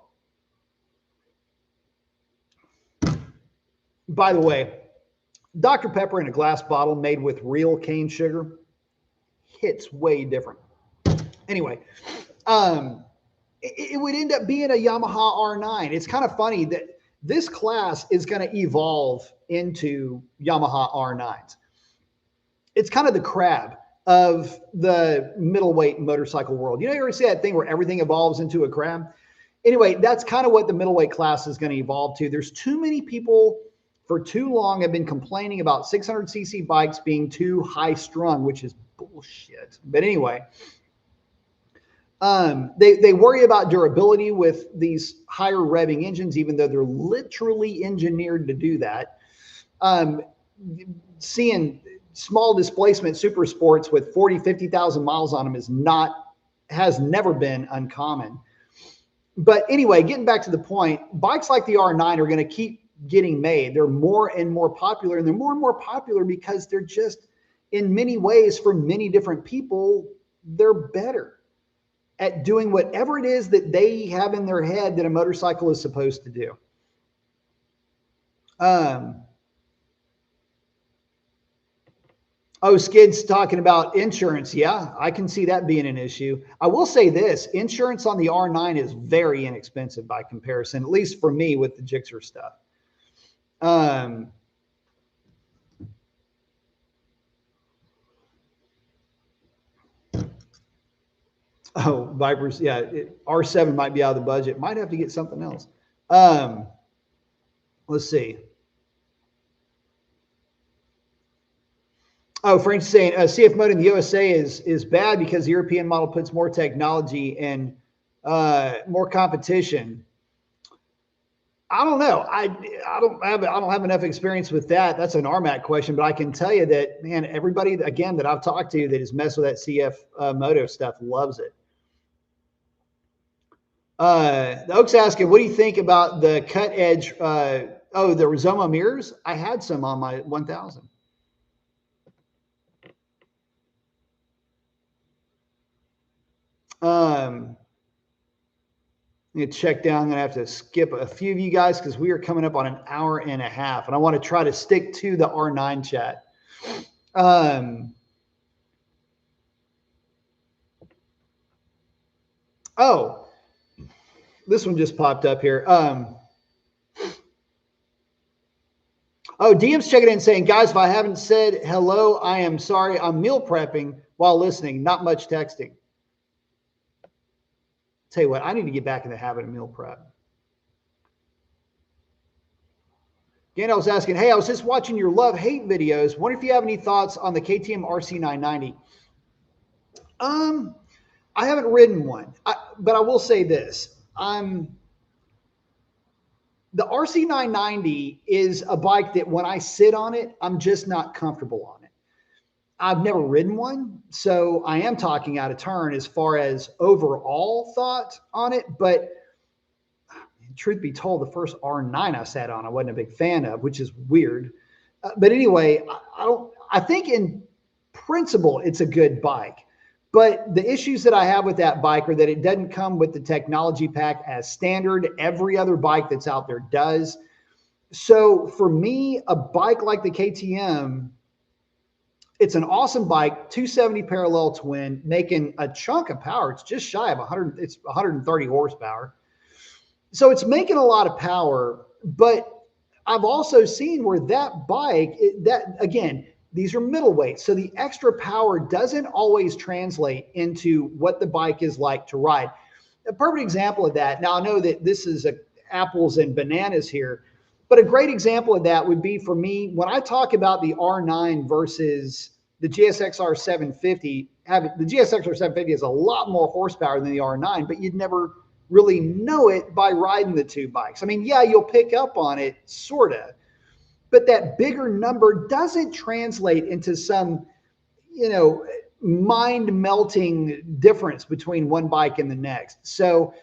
By the way, Dr. Pepper in a glass bottle made with real cane sugar hits way different. Anyway, it would end up being a Yamaha R9. It's kind of funny that this class is going to evolve into Yamaha R9s. It's kind of the crab of the middleweight motorcycle world. You ever see that thing where everything evolves into a crab? Anyway, that's kind of what the middleweight class is going to evolve to. There's too many people for too long have been complaining about 600cc bikes being too high strung, which is bullshit. But anyway, they worry about durability with these higher revving engines, even though they're literally engineered to do that. Seeing small displacement super sports with 40, 50,000 miles on them has never been uncommon. But anyway, getting back to the point, bikes like the R9 are going to keep getting made. They're more and more popular, and they're more and more popular because they're just, in many ways, for many different people, they're better at doing whatever it is that they have in their head that a motorcycle is supposed to do. Oh, Skid's talking about insurance. Yeah, I can see that being an issue. I will say this, insurance on the R9 is very inexpensive by comparison, at least for me with the Gixxer stuff. Oh, Vipers. Yeah, R7 might be out of the budget. Might have to get something else. Let's see. Oh, Frank's saying CF mode in the USA is bad because the European model puts more technology and more competition. I don't know. I don't have enough experience with that. That's an RMAC question, but I can tell you that, man, everybody again that I've talked to that has messed with that CF moto stuff loves it. The Oak's asking, what do you think about the cut edge? The Rizoma mirrors? I had some on my 1000. Let me check down. I'm going to have to skip a few of you guys because we are coming up on an hour and a half, and I want to try to stick to the R9 chat. Oh, this one just popped up here. DM's checking in saying, guys, if I haven't said hello, I am sorry. I'm meal prepping while listening, not much texting. Tell you what, I need to get back in the habit of meal prep. Again, I was asking, hey, I was just watching your love-hate videos. Wonder if you have any thoughts on the KTM RC990. I haven't ridden one, but I will say this. The RC990 is a bike that when I sit on it, I'm just not comfortable on it. I've never ridden one, so I am talking out of turn as far as overall thought on it. But truth be told, the first R9 I sat on, I wasn't a big fan of, which is weird. But anyway, I think in principle, it's a good bike. But the issues that I have with that bike are that it doesn't come with the technology pack as standard. Every other bike that's out there does. So for me, a bike like the KTM, it's an awesome bike, 270 parallel twin, making a chunk of power. It's just shy of 100. It's 130 horsepower. So it's making a lot of power, but I've also seen where that bike, again, these are middleweight. So the extra power doesn't always translate into what the bike is like to ride. A perfect example of that. Now I know that this is apples and bananas here, but a great example of that would be for me when I talk about the R9 versus the GSXR 750. The GSXR 750 has a lot more horsepower than the R9, but you'd never really know it by riding the two bikes. I mean, yeah, you'll pick up on it, sort of, but that bigger number doesn't translate into some, mind-melting difference between one bike and the next. So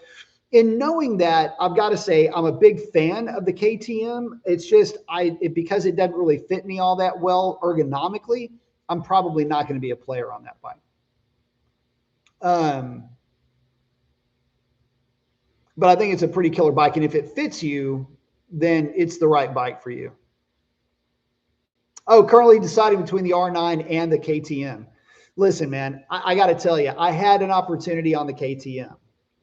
in knowing that, I've got to say I'm a big fan of the KTM. It's just because it doesn't really fit me all that well ergonomically, I'm probably not going to be a player on that bike. But I think it's a pretty killer bike. And if it fits you, then it's the right bike for you. Oh, currently deciding between the R9 and the KTM. Listen, man, I got to tell you, I had an opportunity on the KTM.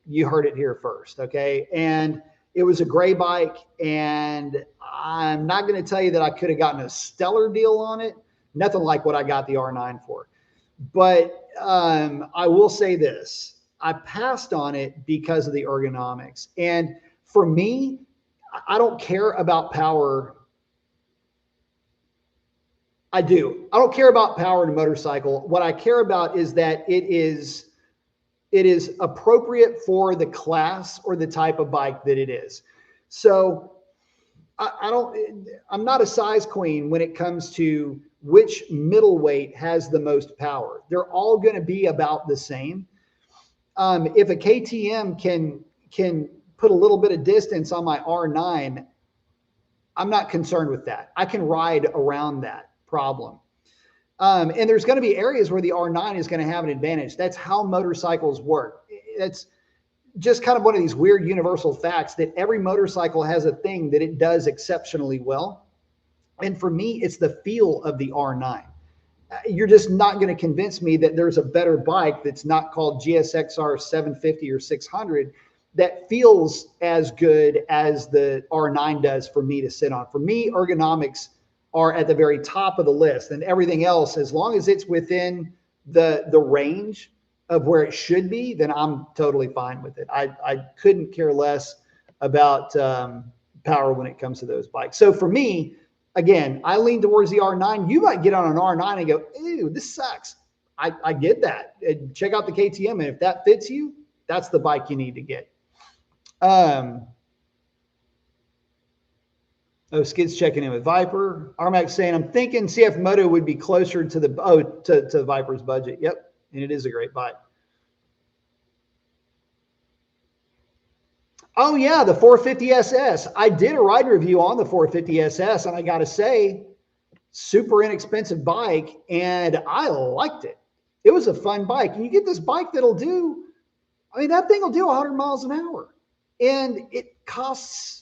You heard it here first, okay? And it was a gray bike, and I'm not going to tell you that I could have gotten a stellar deal on it. Nothing like what I got the R9 for. But I will say this. I passed on it because of the ergonomics. And for me, I don't care about power. I do. I don't care about power in a motorcycle. What I care about is that it is appropriate for the class or the type of bike that it is. So I'm not a size queen when it comes to which middleweight has the most power. They're all going to be about the same. If a KTM can put a little bit of distance on my R9, I'm not concerned with that. I can ride around that problem. And there's going to be areas where the R9 is going to have an advantage. That's how motorcycles work. It's just kind of one of these weird universal facts that every motorcycle has a thing that it does exceptionally well. And for me, it's the feel of the R9. You're just not going to convince me that there's a better bike that's not called GSXR 750 or 600 that feels as good as the R9 does for me to sit on. For me, ergonomics are at the very top of the list, and everything else, as long as it's within the range of where it should be, then I'm totally fine with it. I couldn't care less about power when it comes to those bikes. So for me, again, I lean towards the R9. You might get on an R9 and go, ew, this sucks. I get that. Check out the KTM, and if that fits you, that's the bike you need to get. Skid's checking in with Viper. Armac saying, I'm thinking CF Moto would be closer to the to Viper's budget. Yep, and it is a great bike. Oh yeah, the 450 SS. I did a ride review on the 450 SS, and I got to say, super inexpensive bike, and I liked it. It was a fun bike. And you get this bike that'll do, I mean, that thing will do 100 miles an hour, and it costs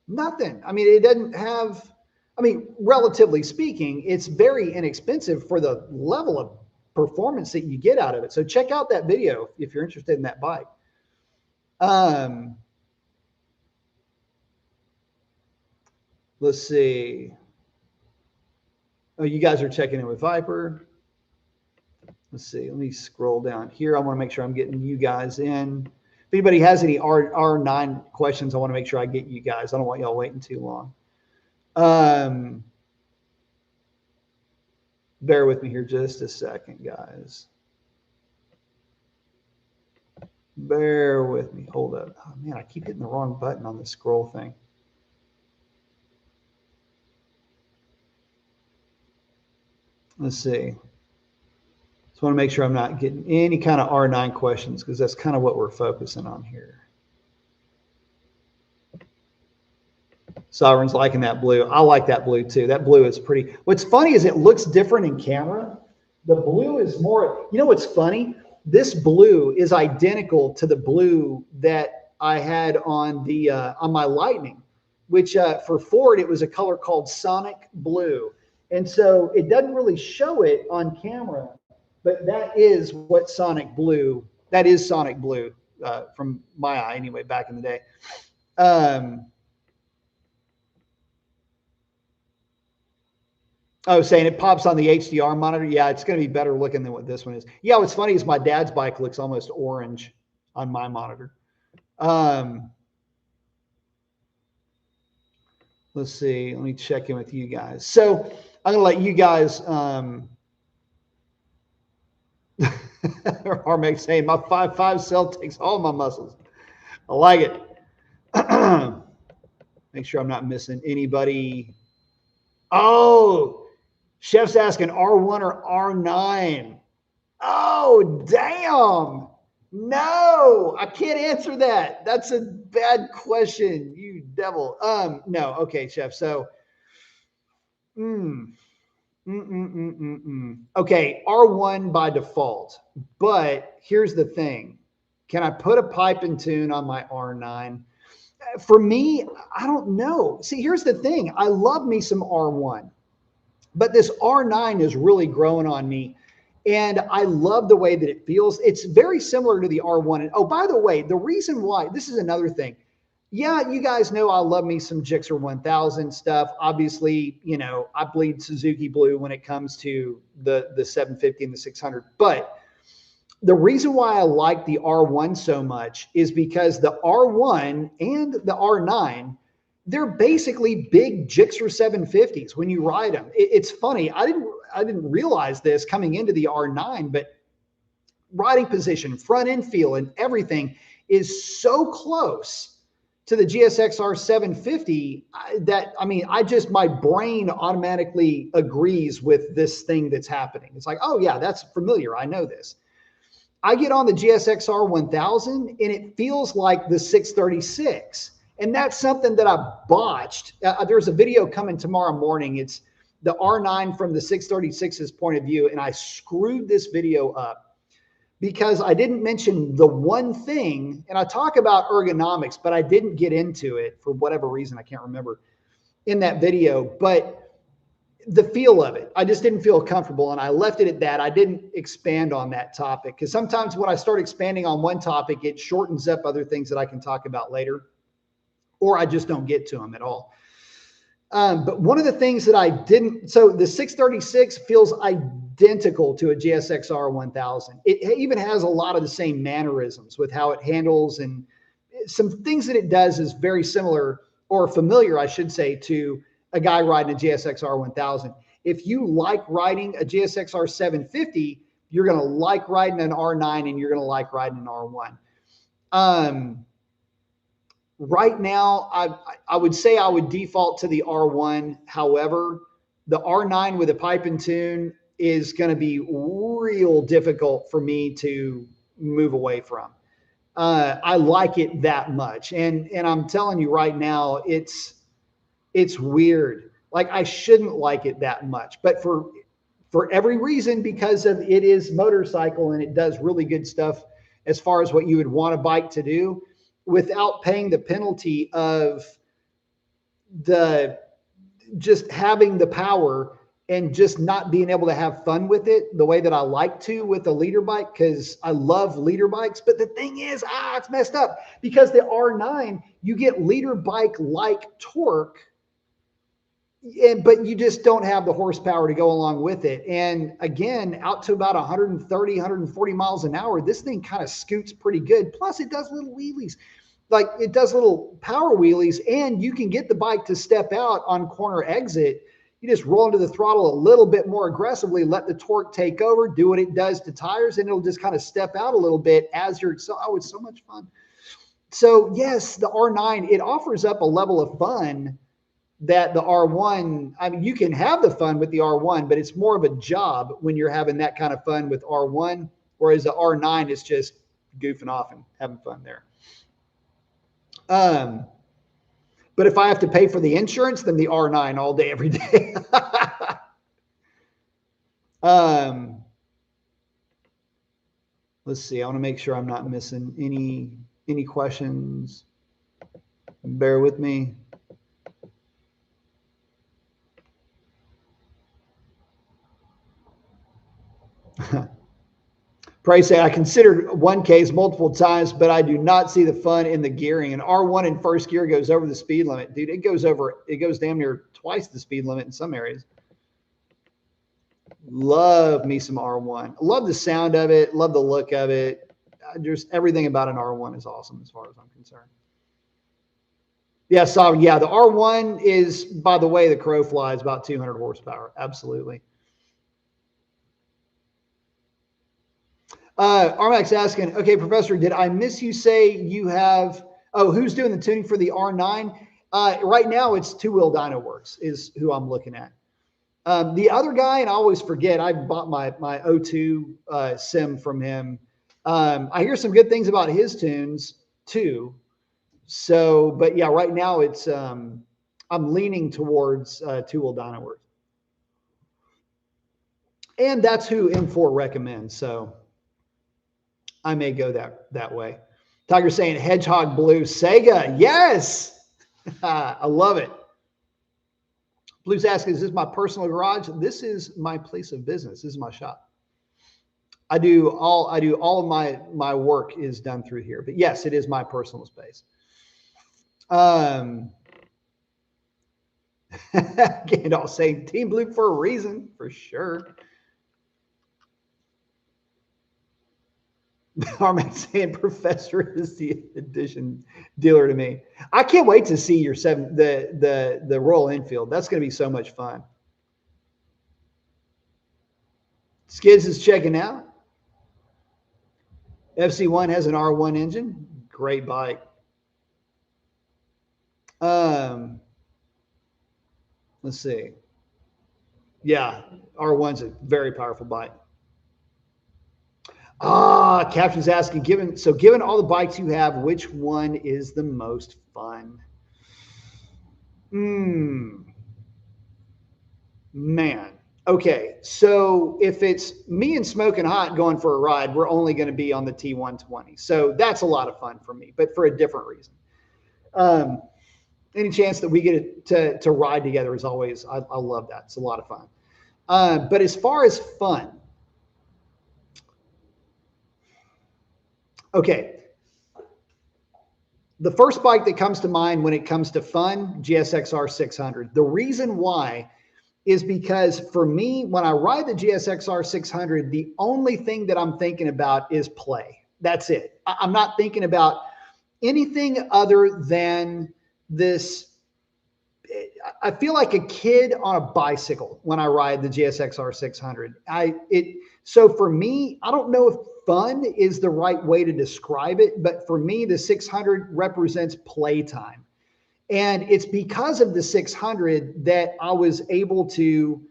nothing. I mean, it doesn't have, I mean, relatively speaking, it's very inexpensive for the level of performance that you get out of it. So check out that video if you're interested in that bike. Let's see. Oh, you guys are checking in with Viper. Let's see. Let me scroll down here. I want to make sure I'm getting you guys in. If anybody has any R9 questions, I want to make sure I get you guys. I don't want y'all waiting too long. Bear with me here just a second, guys. Bear with me. Hold up. Oh, man, I keep hitting the wrong button on the scroll thing. Let's see. Just want to make sure I'm not getting any kind of R9 questions, because that's kind of what we're focusing on here. Sovereign's liking that blue. I like that blue too. That blue is pretty. What's funny is it looks different in camera. The blue is more, you know what's funny? This blue is identical to the blue that I had on the on my Lightning, which for Ford, it was a color called Sonic Blue. And so it doesn't really show it on camera, but that is what Sonic Blue, that is Sonic Blue from my eye anyway, back in the day. Oh, saying it pops on the HDR monitor. Yeah, it's going to be better looking than what this one is. Yeah, what's funny is my dad's bike looks almost orange on my monitor. Let's see. Let me check in with you guys. So I'm going to let you guys. Armac saying my 5.5 cell takes all my muscles. I like it. Make sure I'm not missing anybody. Oh, Chef's asking R1 or R9. Oh, damn. No, I can't answer that. That's a bad question, you devil. No, okay, Chef. So, okay, R1 by default. But here's the thing. Can I put a pipe and tune on my R9? For me, I don't know. See, here's the thing. I love me some R1, but this R9 is really growing on me. And I love the way that it feels. It's very similar to the R1. And oh, by the way, the reason why, this is another thing. Yeah, you guys know I love me some Gixxer 1000 stuff. Obviously, you know, I bleed Suzuki blue when it comes to the 750 and the 600. But the reason why I like the R1 so much is because the R1 and the R9, they're basically big Gixxer 750s when you ride them. It's funny. I didn't realize this coming into the R9, but riding position, front end feel, and everything is so close to the GSXR 750 that, I mean, my brain automatically agrees with this thing that's happening. It's like, oh yeah, that's familiar. I know this. I get on the GSXR 1000 and it feels like the 636. And that's something that I botched. There's a video coming tomorrow morning. It's the R9 from the 636's point of view. And I screwed this video up because I didn't mention the one thing. And I talk about ergonomics, but I didn't get into it for whatever reason. I can't remember in that video. But the feel of it, I just didn't feel comfortable, and I left it at that. I didn't expand on that topic because sometimes when I start expanding on one topic, it shortens up other things that I can talk about later, or I just don't get to them at all. But one of the things that I didn't, so the 636 feels identical to a GSXR 1000. It even has a lot of the same mannerisms with how it handles, and some things that it does is very similar, or familiar, I should say, to a guy riding a GSXR 1000. If you like riding a GSXR 750, you're going to like riding an R9 and you're going to like riding an R1. Right now, I would say I would default to the R1. However, the R9 with a pipe and tune is going to be real difficult for me to move away from. I like it that much. And I'm telling you right now, it's weird. Like, I shouldn't like it that much, but for every reason, because of it is motorcycle and it does really good stuff as far as what you would want a bike to do without paying the penalty of the just having the power and just not being able to have fun with it the way that I like to with a leader bike, because I love leader bikes. But the thing is, it's messed up because the R9, you get leader bike like torque, but you just don't have the horsepower to go along with it. And again, out to about 130, 140 miles an hour, this thing kind of scoots pretty good. Plus, it does little wheelies. Like, it does little power wheelies, and you can get the bike to step out on corner exit. You just roll into the throttle a little bit more aggressively, let the torque take over, do what it does to tires, and it'll just kind of step out a little bit as you're, it's so much fun. So yes, the R9, it offers up a level of fun that the R1, I mean, you can have the fun with the R1, but it's more of a job when you're having that kind of fun with R1, whereas the R9 is just goofing off and having fun there. But if I have to pay for the insurance, then the R9 all day, every day. Let's see. I want to make sure I'm not missing any questions. Bear with me. Price say, I considered one case multiple times, but I do not see the fun in the gearing. And R1 in first gear goes over the speed limit. Dude, it goes damn near twice the speed limit in some areas. Love me some R1. Love the sound of it. Love the look of it. Just everything about an R1 is awesome as far as I'm concerned. Yeah, so yeah, the R1 is, by the way, the crow flies about 200 horsepower. Absolutely. Armax asking, okay, Professor, did I miss you say you have, who's doing the tuning for the R9? Right now it's Two Wheel Dyno Works is who I'm looking at. The other guy, and I always forget, I bought my O2 sim from him. I hear some good things about his tunes too. So, but yeah, right now it's, I'm leaning towards Two Wheel Dyno Works. And that's who M4 recommends. So I may go that way. Tiger saying Hedgehog Blue Sega. Yes. I love it. Blue's asking, is this my personal garage? This is my place of business. This is my shop. I do all of my work is done through here. But yes, it is my personal space. Gandalf saying Team Blue for a reason, for sure. Armac saying Professor is the edition dealer to me. I can't wait to see your the Royal Enfield. That's going to be so much fun. Skids is checking out. FC1 has an R1 engine. Great bike. Let's see. Yeah, R1's a very powerful bike. Captain's asking, given all the bikes you have, which one is the most fun? Man. Okay. So if it's me and Smoking Hot going for a ride, we're only going to be on the T120. So that's a lot of fun for me, but for a different reason. Any chance that we get to ride together is always, I love that. It's a lot of fun. But as far as fun, okay. The first bike that comes to mind when it comes to fun, GSXR 600. The reason why is because for me, when I ride the GSXR 600, the only thing that I'm thinking about is play. That's it. I'm not thinking about anything other than this. I feel like a kid on a bicycle when I ride the GSXR 600. So for me, I don't know if fun is the right way to describe it, but for me, the 600 represents playtime. And it's because of the 600 that I was able to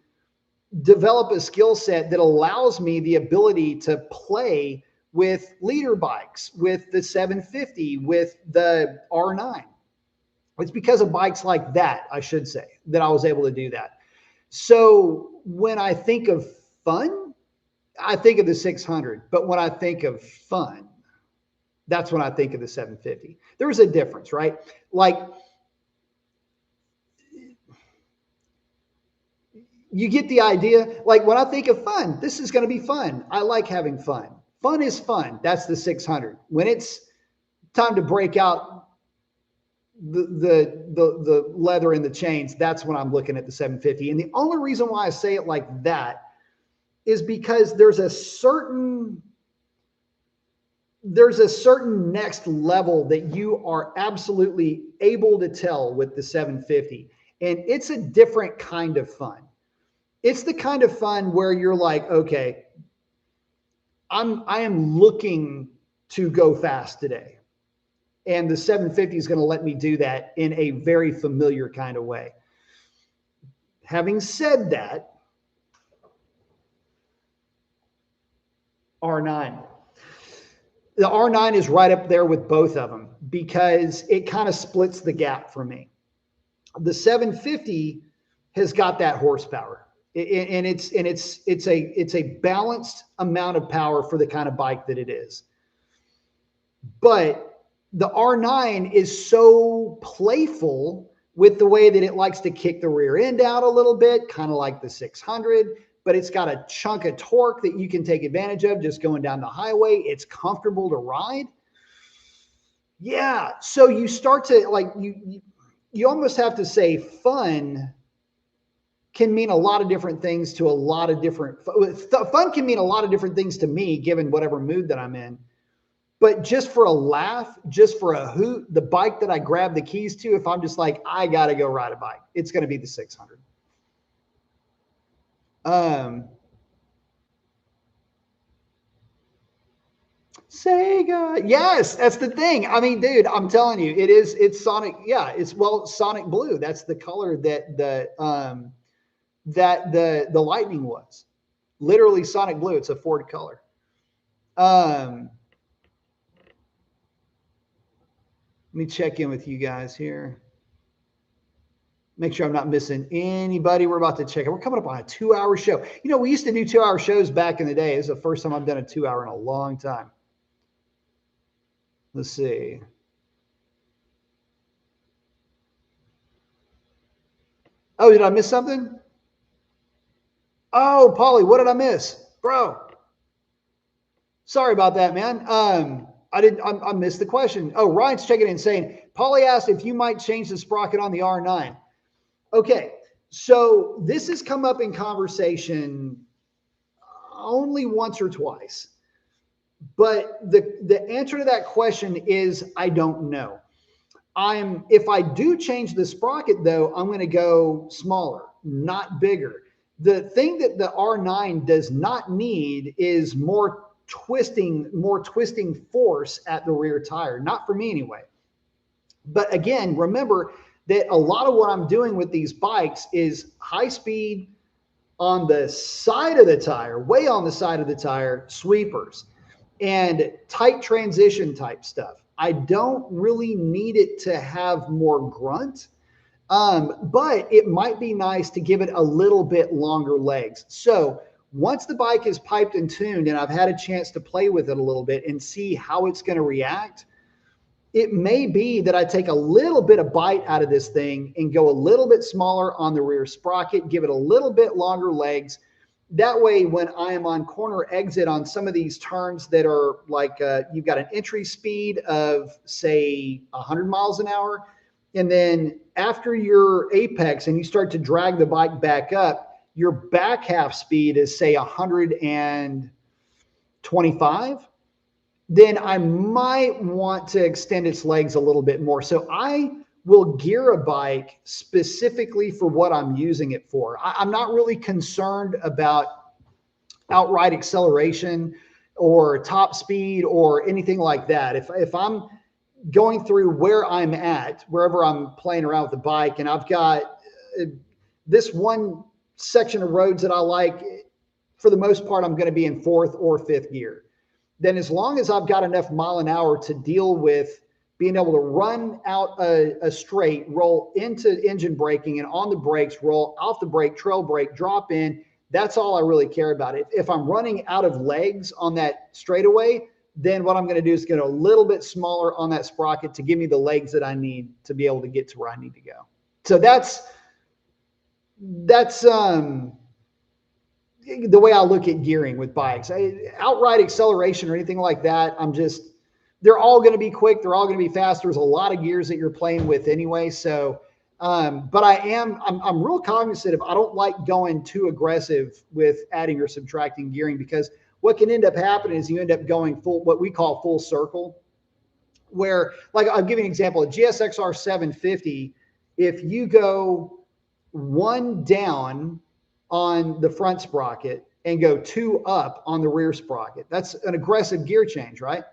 develop a skill set that allows me the ability to play with leader bikes, with the 750, with the R9. It's because of bikes like that, I should say, that I was able to do that. So when I think of fun, I think of the 600. But when I think of fun, that's when I think of the 750. There's a difference, right? Like, you get the idea. Like when I think of fun, this is going to be fun. I like having fun. Fun is fun. That's the 600. When it's time to break out the leather and the chains, that's when I'm looking at the 750. And the only reason why I say it like that is because there's a certain next level that you are absolutely able to tell with the 750. And it's a different kind of fun. It's the kind of fun where you're like, okay, I am looking to go fast today. And the 750 is going to let me do that in a very familiar kind of way. Having said that, R9. The R9 is right up there with both of them because it kind of splits the gap for me. The 750 has got that horsepower. And it's a balanced amount of power for the kind of bike that it is. But the R9 is so playful with the way that it likes to kick the rear end out a little bit, kind of like the 600, but it's got a chunk of torque that you can take advantage of just going down the highway. It's comfortable to ride. Yeah. So you start to like, you almost have to say fun can mean a lot of different things to a lot of different, fun can mean a lot of different things to me, given whatever mood that I'm in. But just for a laugh, just for a hoot, the bike that I grab the keys to, if I'm just like, I got to go ride a bike, it's going to be the 600. Sega. Yes, that's the thing. I mean, dude, I'm telling you, it's Sonic. Yeah, Sonic Blue. That's the color that the Lightning was. Literally Sonic Blue. It's a Ford color. Let me check in with you guys here. Make sure I'm not missing anybody. We're about to check it. We're coming up on a 2-hour show. You know, we used to do 2-hour shows back in the day. This is the first time I've done a 2-hour in a long time. Let's see. Oh, did I miss something? Oh, Paulie, what did I miss? Bro. Sorry about that, man. I missed the question. Oh, Ryan's checking in saying, Paulie asked if you might change the sprocket on the R9. Okay, so this has come up in conversation only once or twice. But the answer to that question is I don't know. If I do change the sprocket, though, I'm going to go smaller, not bigger. The thing that the R9 does not need is more twisting force at the rear tire. Not for me anyway. But again, remember that a lot of what I'm doing with these bikes is high speed on the side of the tire, way on the side of the tire, sweepers. and tight transition type stuff. I don't really need it to have more grunt, but it might be nice to give it a little bit longer legs. So once the bike is piped and tuned and I've had a chance to play with it a little bit and see how it's going to react, it may be that I take a little bit of bite out of this thing and go a little bit smaller on the rear sprocket, give it a little bit longer legs. That way, when I am on corner exit on some of these turns that are like you've got an entry speed of, say, 100 miles an hour, and then after your apex and you start to drag the bike back up, your back half speed is, say, 125, then I might want to extend its legs a little bit more. So I will gear a bike specifically for what I'm using it for. I'm not really concerned about outright acceleration or top speed or anything like that. If I'm going through where I'm at, wherever I'm playing around with the bike, and I've got this one section of roads that I like, for the most part, I'm going to be in fourth or fifth gear. Then as long as I've got enough mile an hour to deal with being able to run out a straight, roll into engine braking, and on the brakes, roll off the brake, trail brake, drop in, that's all I really care about. If I'm running out of legs on that straightaway, then what I'm going to do is get a little bit smaller on that sprocket to give me the legs that I need to be able to get to where I need to go. So that's the way I look at gearing with bikes. Outright acceleration or anything like that, they're all going to be quick. They're all going to be fast. There's a lot of gears that you're playing with anyway. So, but I'm real cognizant of, I don't like going too aggressive with adding or subtracting gearing, because what can end up happening is you end up going what we call full circle, where, like, I'll give you an example. A GSXR 750, if you go one down on the front sprocket and go two up on the rear sprocket, that's an aggressive gear change, right?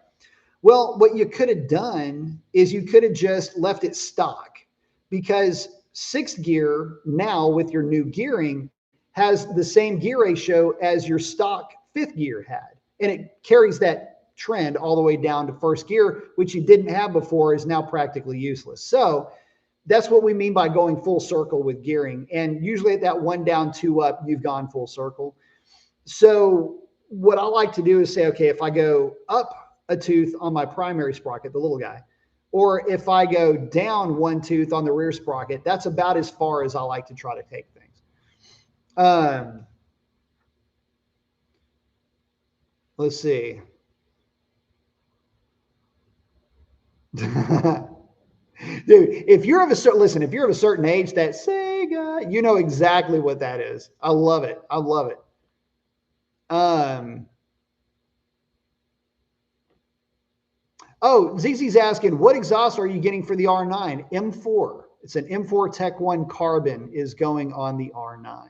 Well, what you could have done is you could have just left it stock, because sixth gear now with your new gearing has the same gear ratio as your stock fifth gear had. And it carries that trend all the way down to first gear, which you didn't have before, is now practically useless. So that's what we mean by going full circle with gearing. And usually at that one down, two up, you've gone full circle. So what I like to do is say, okay, if I go up a tooth on my primary sprocket, the little guy, or if I go down one tooth on the rear sprocket, that's about as far as I like to try to take things. Let's see. Dude, if you're of a certain age, that Sega, you know exactly what that is. I love it. I love it. Oh, ZZ's asking, what exhaust are you getting for the R9? M4. It's an M4 Tech 1 carbon is going on the R9.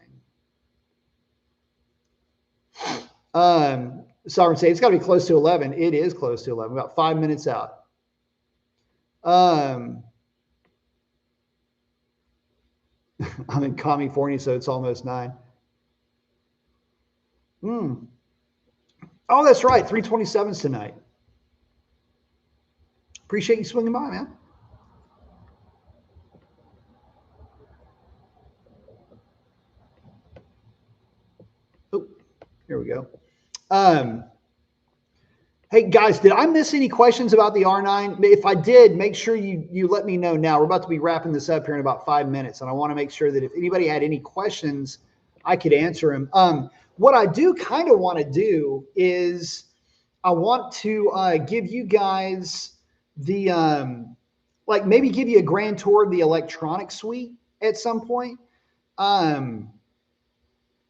Sovereign say it's got to be close to 11. It is close to 11, about 5 minutes out. I'm in California, so it's almost 9. Oh, that's right. 327s tonight. Appreciate you swinging by, man. Oh, here we go. Hey guys, did I miss any questions about the R9? If I did, make sure you let me know now. We're about to be wrapping this up here in about 5 minutes, and I want to make sure that if anybody had any questions, I could answer them. What I do kind of want to do is I want to give you guys the like maybe give you a grand tour of the electronic suite at some point.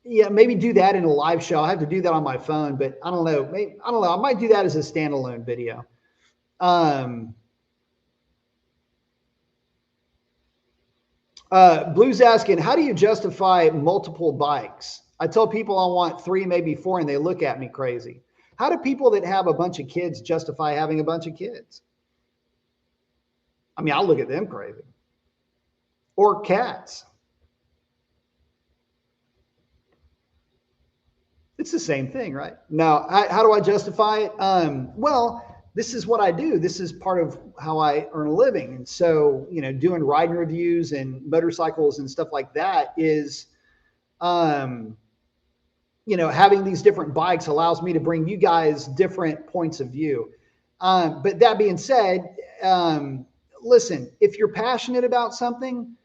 Yeah, maybe do that in a live show. I have to do that on my phone, but I don't know. I don't know. I might do that as a standalone video. Blue's asking, how do you justify multiple bikes? I tell people I want 3, maybe 4, and they look at me crazy. How do people that have a bunch of kids justify having a bunch of kids? I mean, I look at them crazy. Or cats. It's the same thing, right? Now, how do I justify it? Well, this is what I do. This is part of how I earn a living. And so, doing riding reviews and motorcycles and stuff like that is, um, having these different bikes allows me to bring you guys different points of view. But that being said, listen, if you're passionate about something,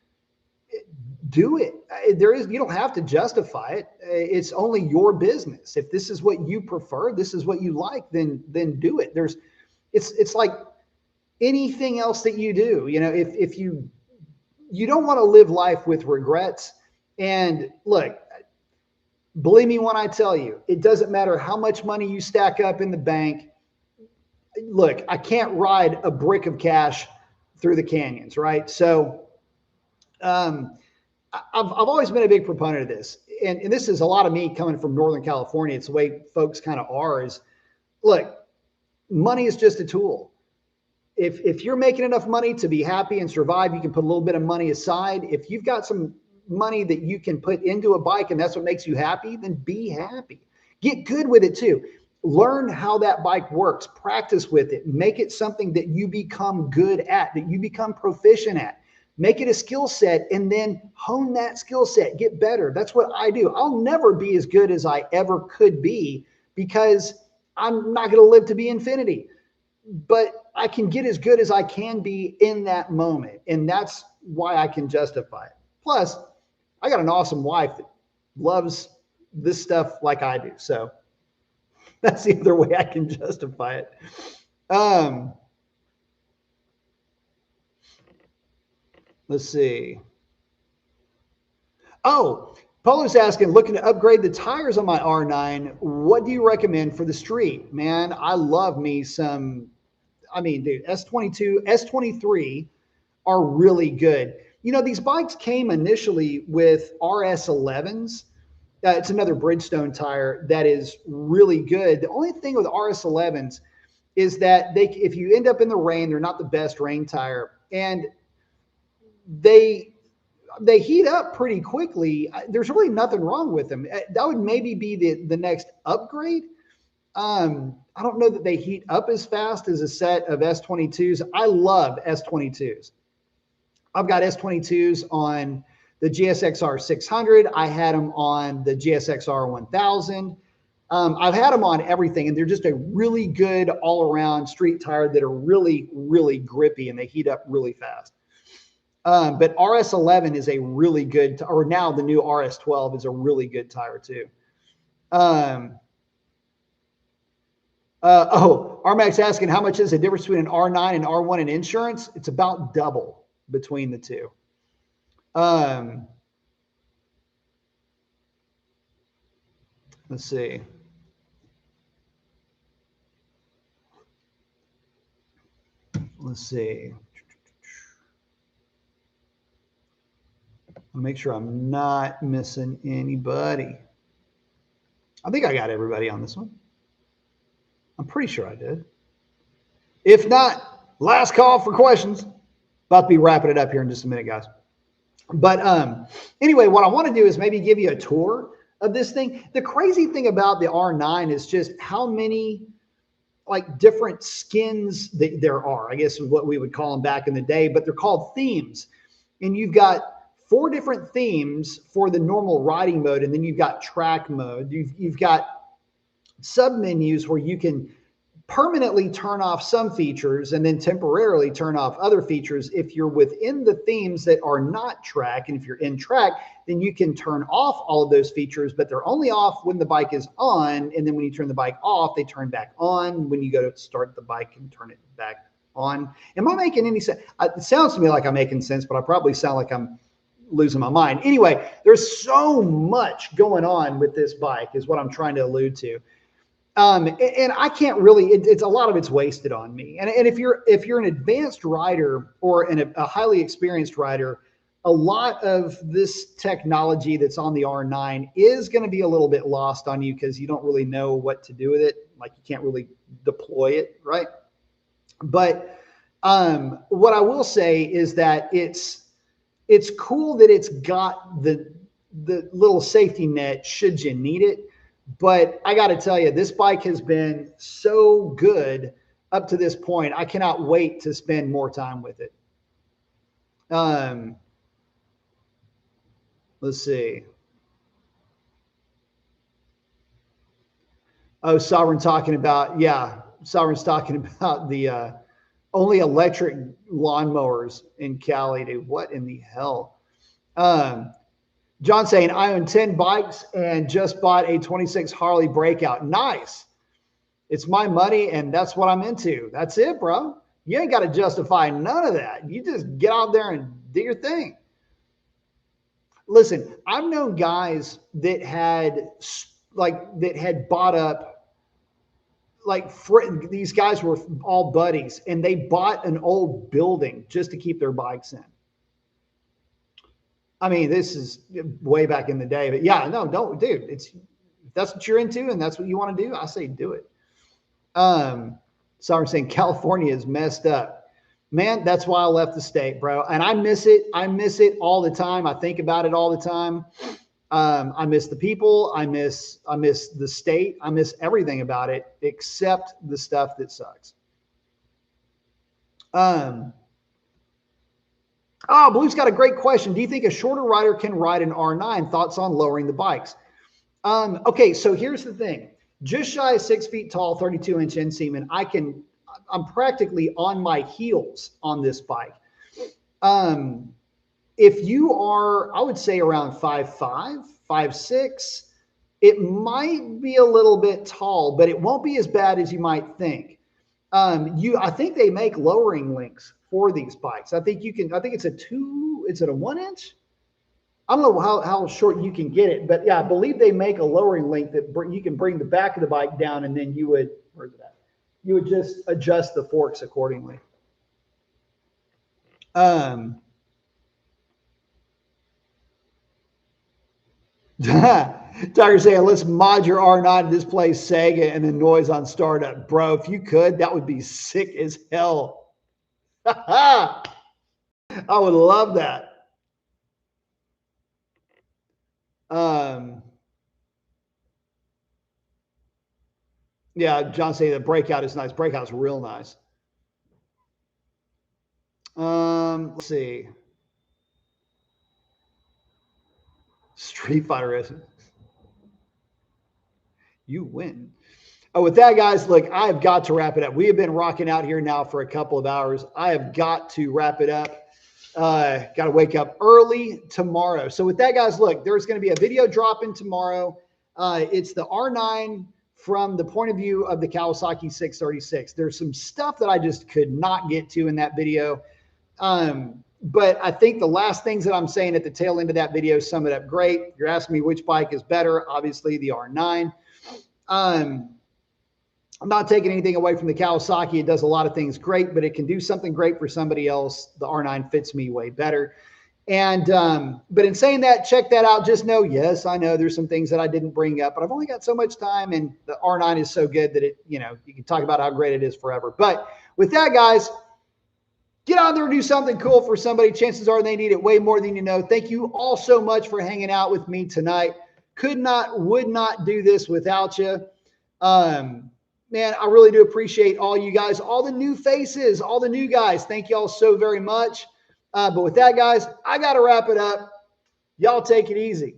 do it. You don't have to justify it. It's only your business. If this is what you prefer, this is what you like, then do it. It's like anything else that you do. If you don't want to live life with regrets. And look, believe me when I tell you, it doesn't matter how much money you stack up in the bank. Look, I can't ride a brick of cash through the canyons, right? So, I've always been a big proponent of this. And this is a lot of me coming from Northern California. It's the way folks kind of are is, look, money is just a tool. If you're making enough money to be happy and survive, you can put a little bit of money aside. If you've got some money that you can put into a bike and that's what makes you happy, then be happy. Get good with it too. Learn how that bike works. Practice with it. Make it something that you become good at, that you become proficient at. Make it a skill set and then hone that skill set. Get better. That's what I do. I'll never be as good as I ever could be because I'm not going to live to be infinity. But I can get as good as I can be in that moment. And that's why I can justify it. Plus, I got an awesome wife that loves this stuff like I do. So that's the other way I can justify it. Let's see. Oh, Polo's asking, looking to upgrade the tires on my R9. What do you recommend for the street? Man, I love me some, dude, S22, S23 are really good. These bikes came initially with RS11s. It's another Bridgestone tire that is really good. The only thing with RS11s is that if you end up in the rain, they're not the best rain tire. And they heat up pretty quickly. There's really nothing wrong with them. That would maybe be the next upgrade. I don't know that they heat up as fast as a set of S22s. I love S22s. I've got S22s on the GSXR 600. I had them on the GSXR 1000. I've had them on everything, and they're just a really good all-around street tire that are really, really grippy, and they heat up really fast. But RS11 is a really good, or now the new RS12 is a really good tire too. Armax asking how much is the difference between an R9 and R1 in insurance? It's about double between the two. Let's see. Let's see. I'll make sure I'm not missing anybody. I think I got everybody on this one. I'm pretty sure I did. If not, last call for questions. About to be wrapping it up here in just a minute, guys. But anyway, what I want to do is maybe give you a tour of this thing. The crazy thing about the R9 is just how many like different skins that there are, I guess is what we would call them back in the day, but they're called themes. And you've got 4 different themes for the normal riding mode. And then you've got track mode. You've got sub menus where you can permanently turn off some features and then temporarily turn off other features if you're within the themes that are not track. And if you're in track, then you can turn off all of those features, but they're only off when the bike is on. And then when you turn the bike off, they turn back on when you go to start the bike and turn it back on. Am I making any sense? It sounds to me like I'm making sense, but I probably sound like I'm losing my mind. Anyway, there's so much going on with this bike is what I'm trying to allude to. And I can't really, it's a lot of it's wasted on me. And if you're an advanced rider or a highly experienced rider, a lot of this technology that's on the R9 is going to be a little bit lost on you because you don't really know what to do with it. Like you can't really deploy it, right? But what I will say is that it's cool that it's got the little safety net should you need it. But I got to tell you, this bike has been so good up to this point. I cannot wait to spend more time with it. Let's see. Oh, Sovereign talking about, yeah, Sovereign's talking about the only electric lawnmowers in Cali. Dude, what in the hell? Um, John saying, I own 10 bikes and just bought a 26 Harley Breakout. Nice. It's my money and that's what I'm into. That's it, bro. You ain't got to justify none of that. You just get out there and do your thing. Listen, I've known guys that had bought up, these guys were all buddies and they bought an old building just to keep their bikes in. I mean, this is way back in the day, but yeah, no, don't, dude. If that's what you're into and that's what you want to do, I say do it. So I'm saying California is messed up, man. That's why I left the state, bro. And I miss it. I miss it all the time. I think about it all the time. I miss the people. I miss the state. I miss everything about it except the stuff that sucks. Blue's got a great question. Do you think a shorter rider can ride an R9? Thoughts on lowering the bikes? Okay, so here's the thing. Just shy of 6 feet tall, 32-inch inseam, I'm practically on my heels on this bike. If you are, I would say around 5'5", 5'6", it might be a little bit tall, but it won't be as bad as you might think. I think they make lowering links for these bikes. I think it's a 1 inch. I don't know how short you can get it, but yeah, I believe they make a lowering link that you can bring the back of the bike down, and then you would just adjust the forks accordingly. Tiger saying, let's mod your R9 to display Sega and then noise on startup. Bro, if you could, that would be sick as hell. I would love that. Yeah, John saying the Breakout is nice. Breakout's real nice. Let's see. Street Fighter is. You win. Oh, with that, guys, look, I have got to wrap it up. We have been rocking out here now for a couple of hours. I have got to wrap it up. Got to wake up early tomorrow. So with that, guys, look, there's going to be a video dropping tomorrow. It's the R9 from the point of view of the Kawasaki 636. There's some stuff that I just could not get to in that video. But I think the last things that I'm saying at the tail end of that video sum it up great. You're asking me which bike is better. Obviously, the R9. I'm not taking anything away from the Kawasaki. It does a lot of things great, but it can do something great for somebody else. The R9 fits me way better. And, but in saying that, check that out. Just know, yes, I know there's some things that I didn't bring up, but I've only got so much time, and the R9 is so good that you can talk about how great it is forever. But with that, guys, get out there and do something cool for somebody. Chances are they need it way more than you know. Thank you all so much for hanging out with me tonight. Would not do this without you. Man, I really do appreciate all you guys, all the new faces, all the new guys. Thank you all so very much. But with that, guys, I got to wrap it up. Y'all take it easy.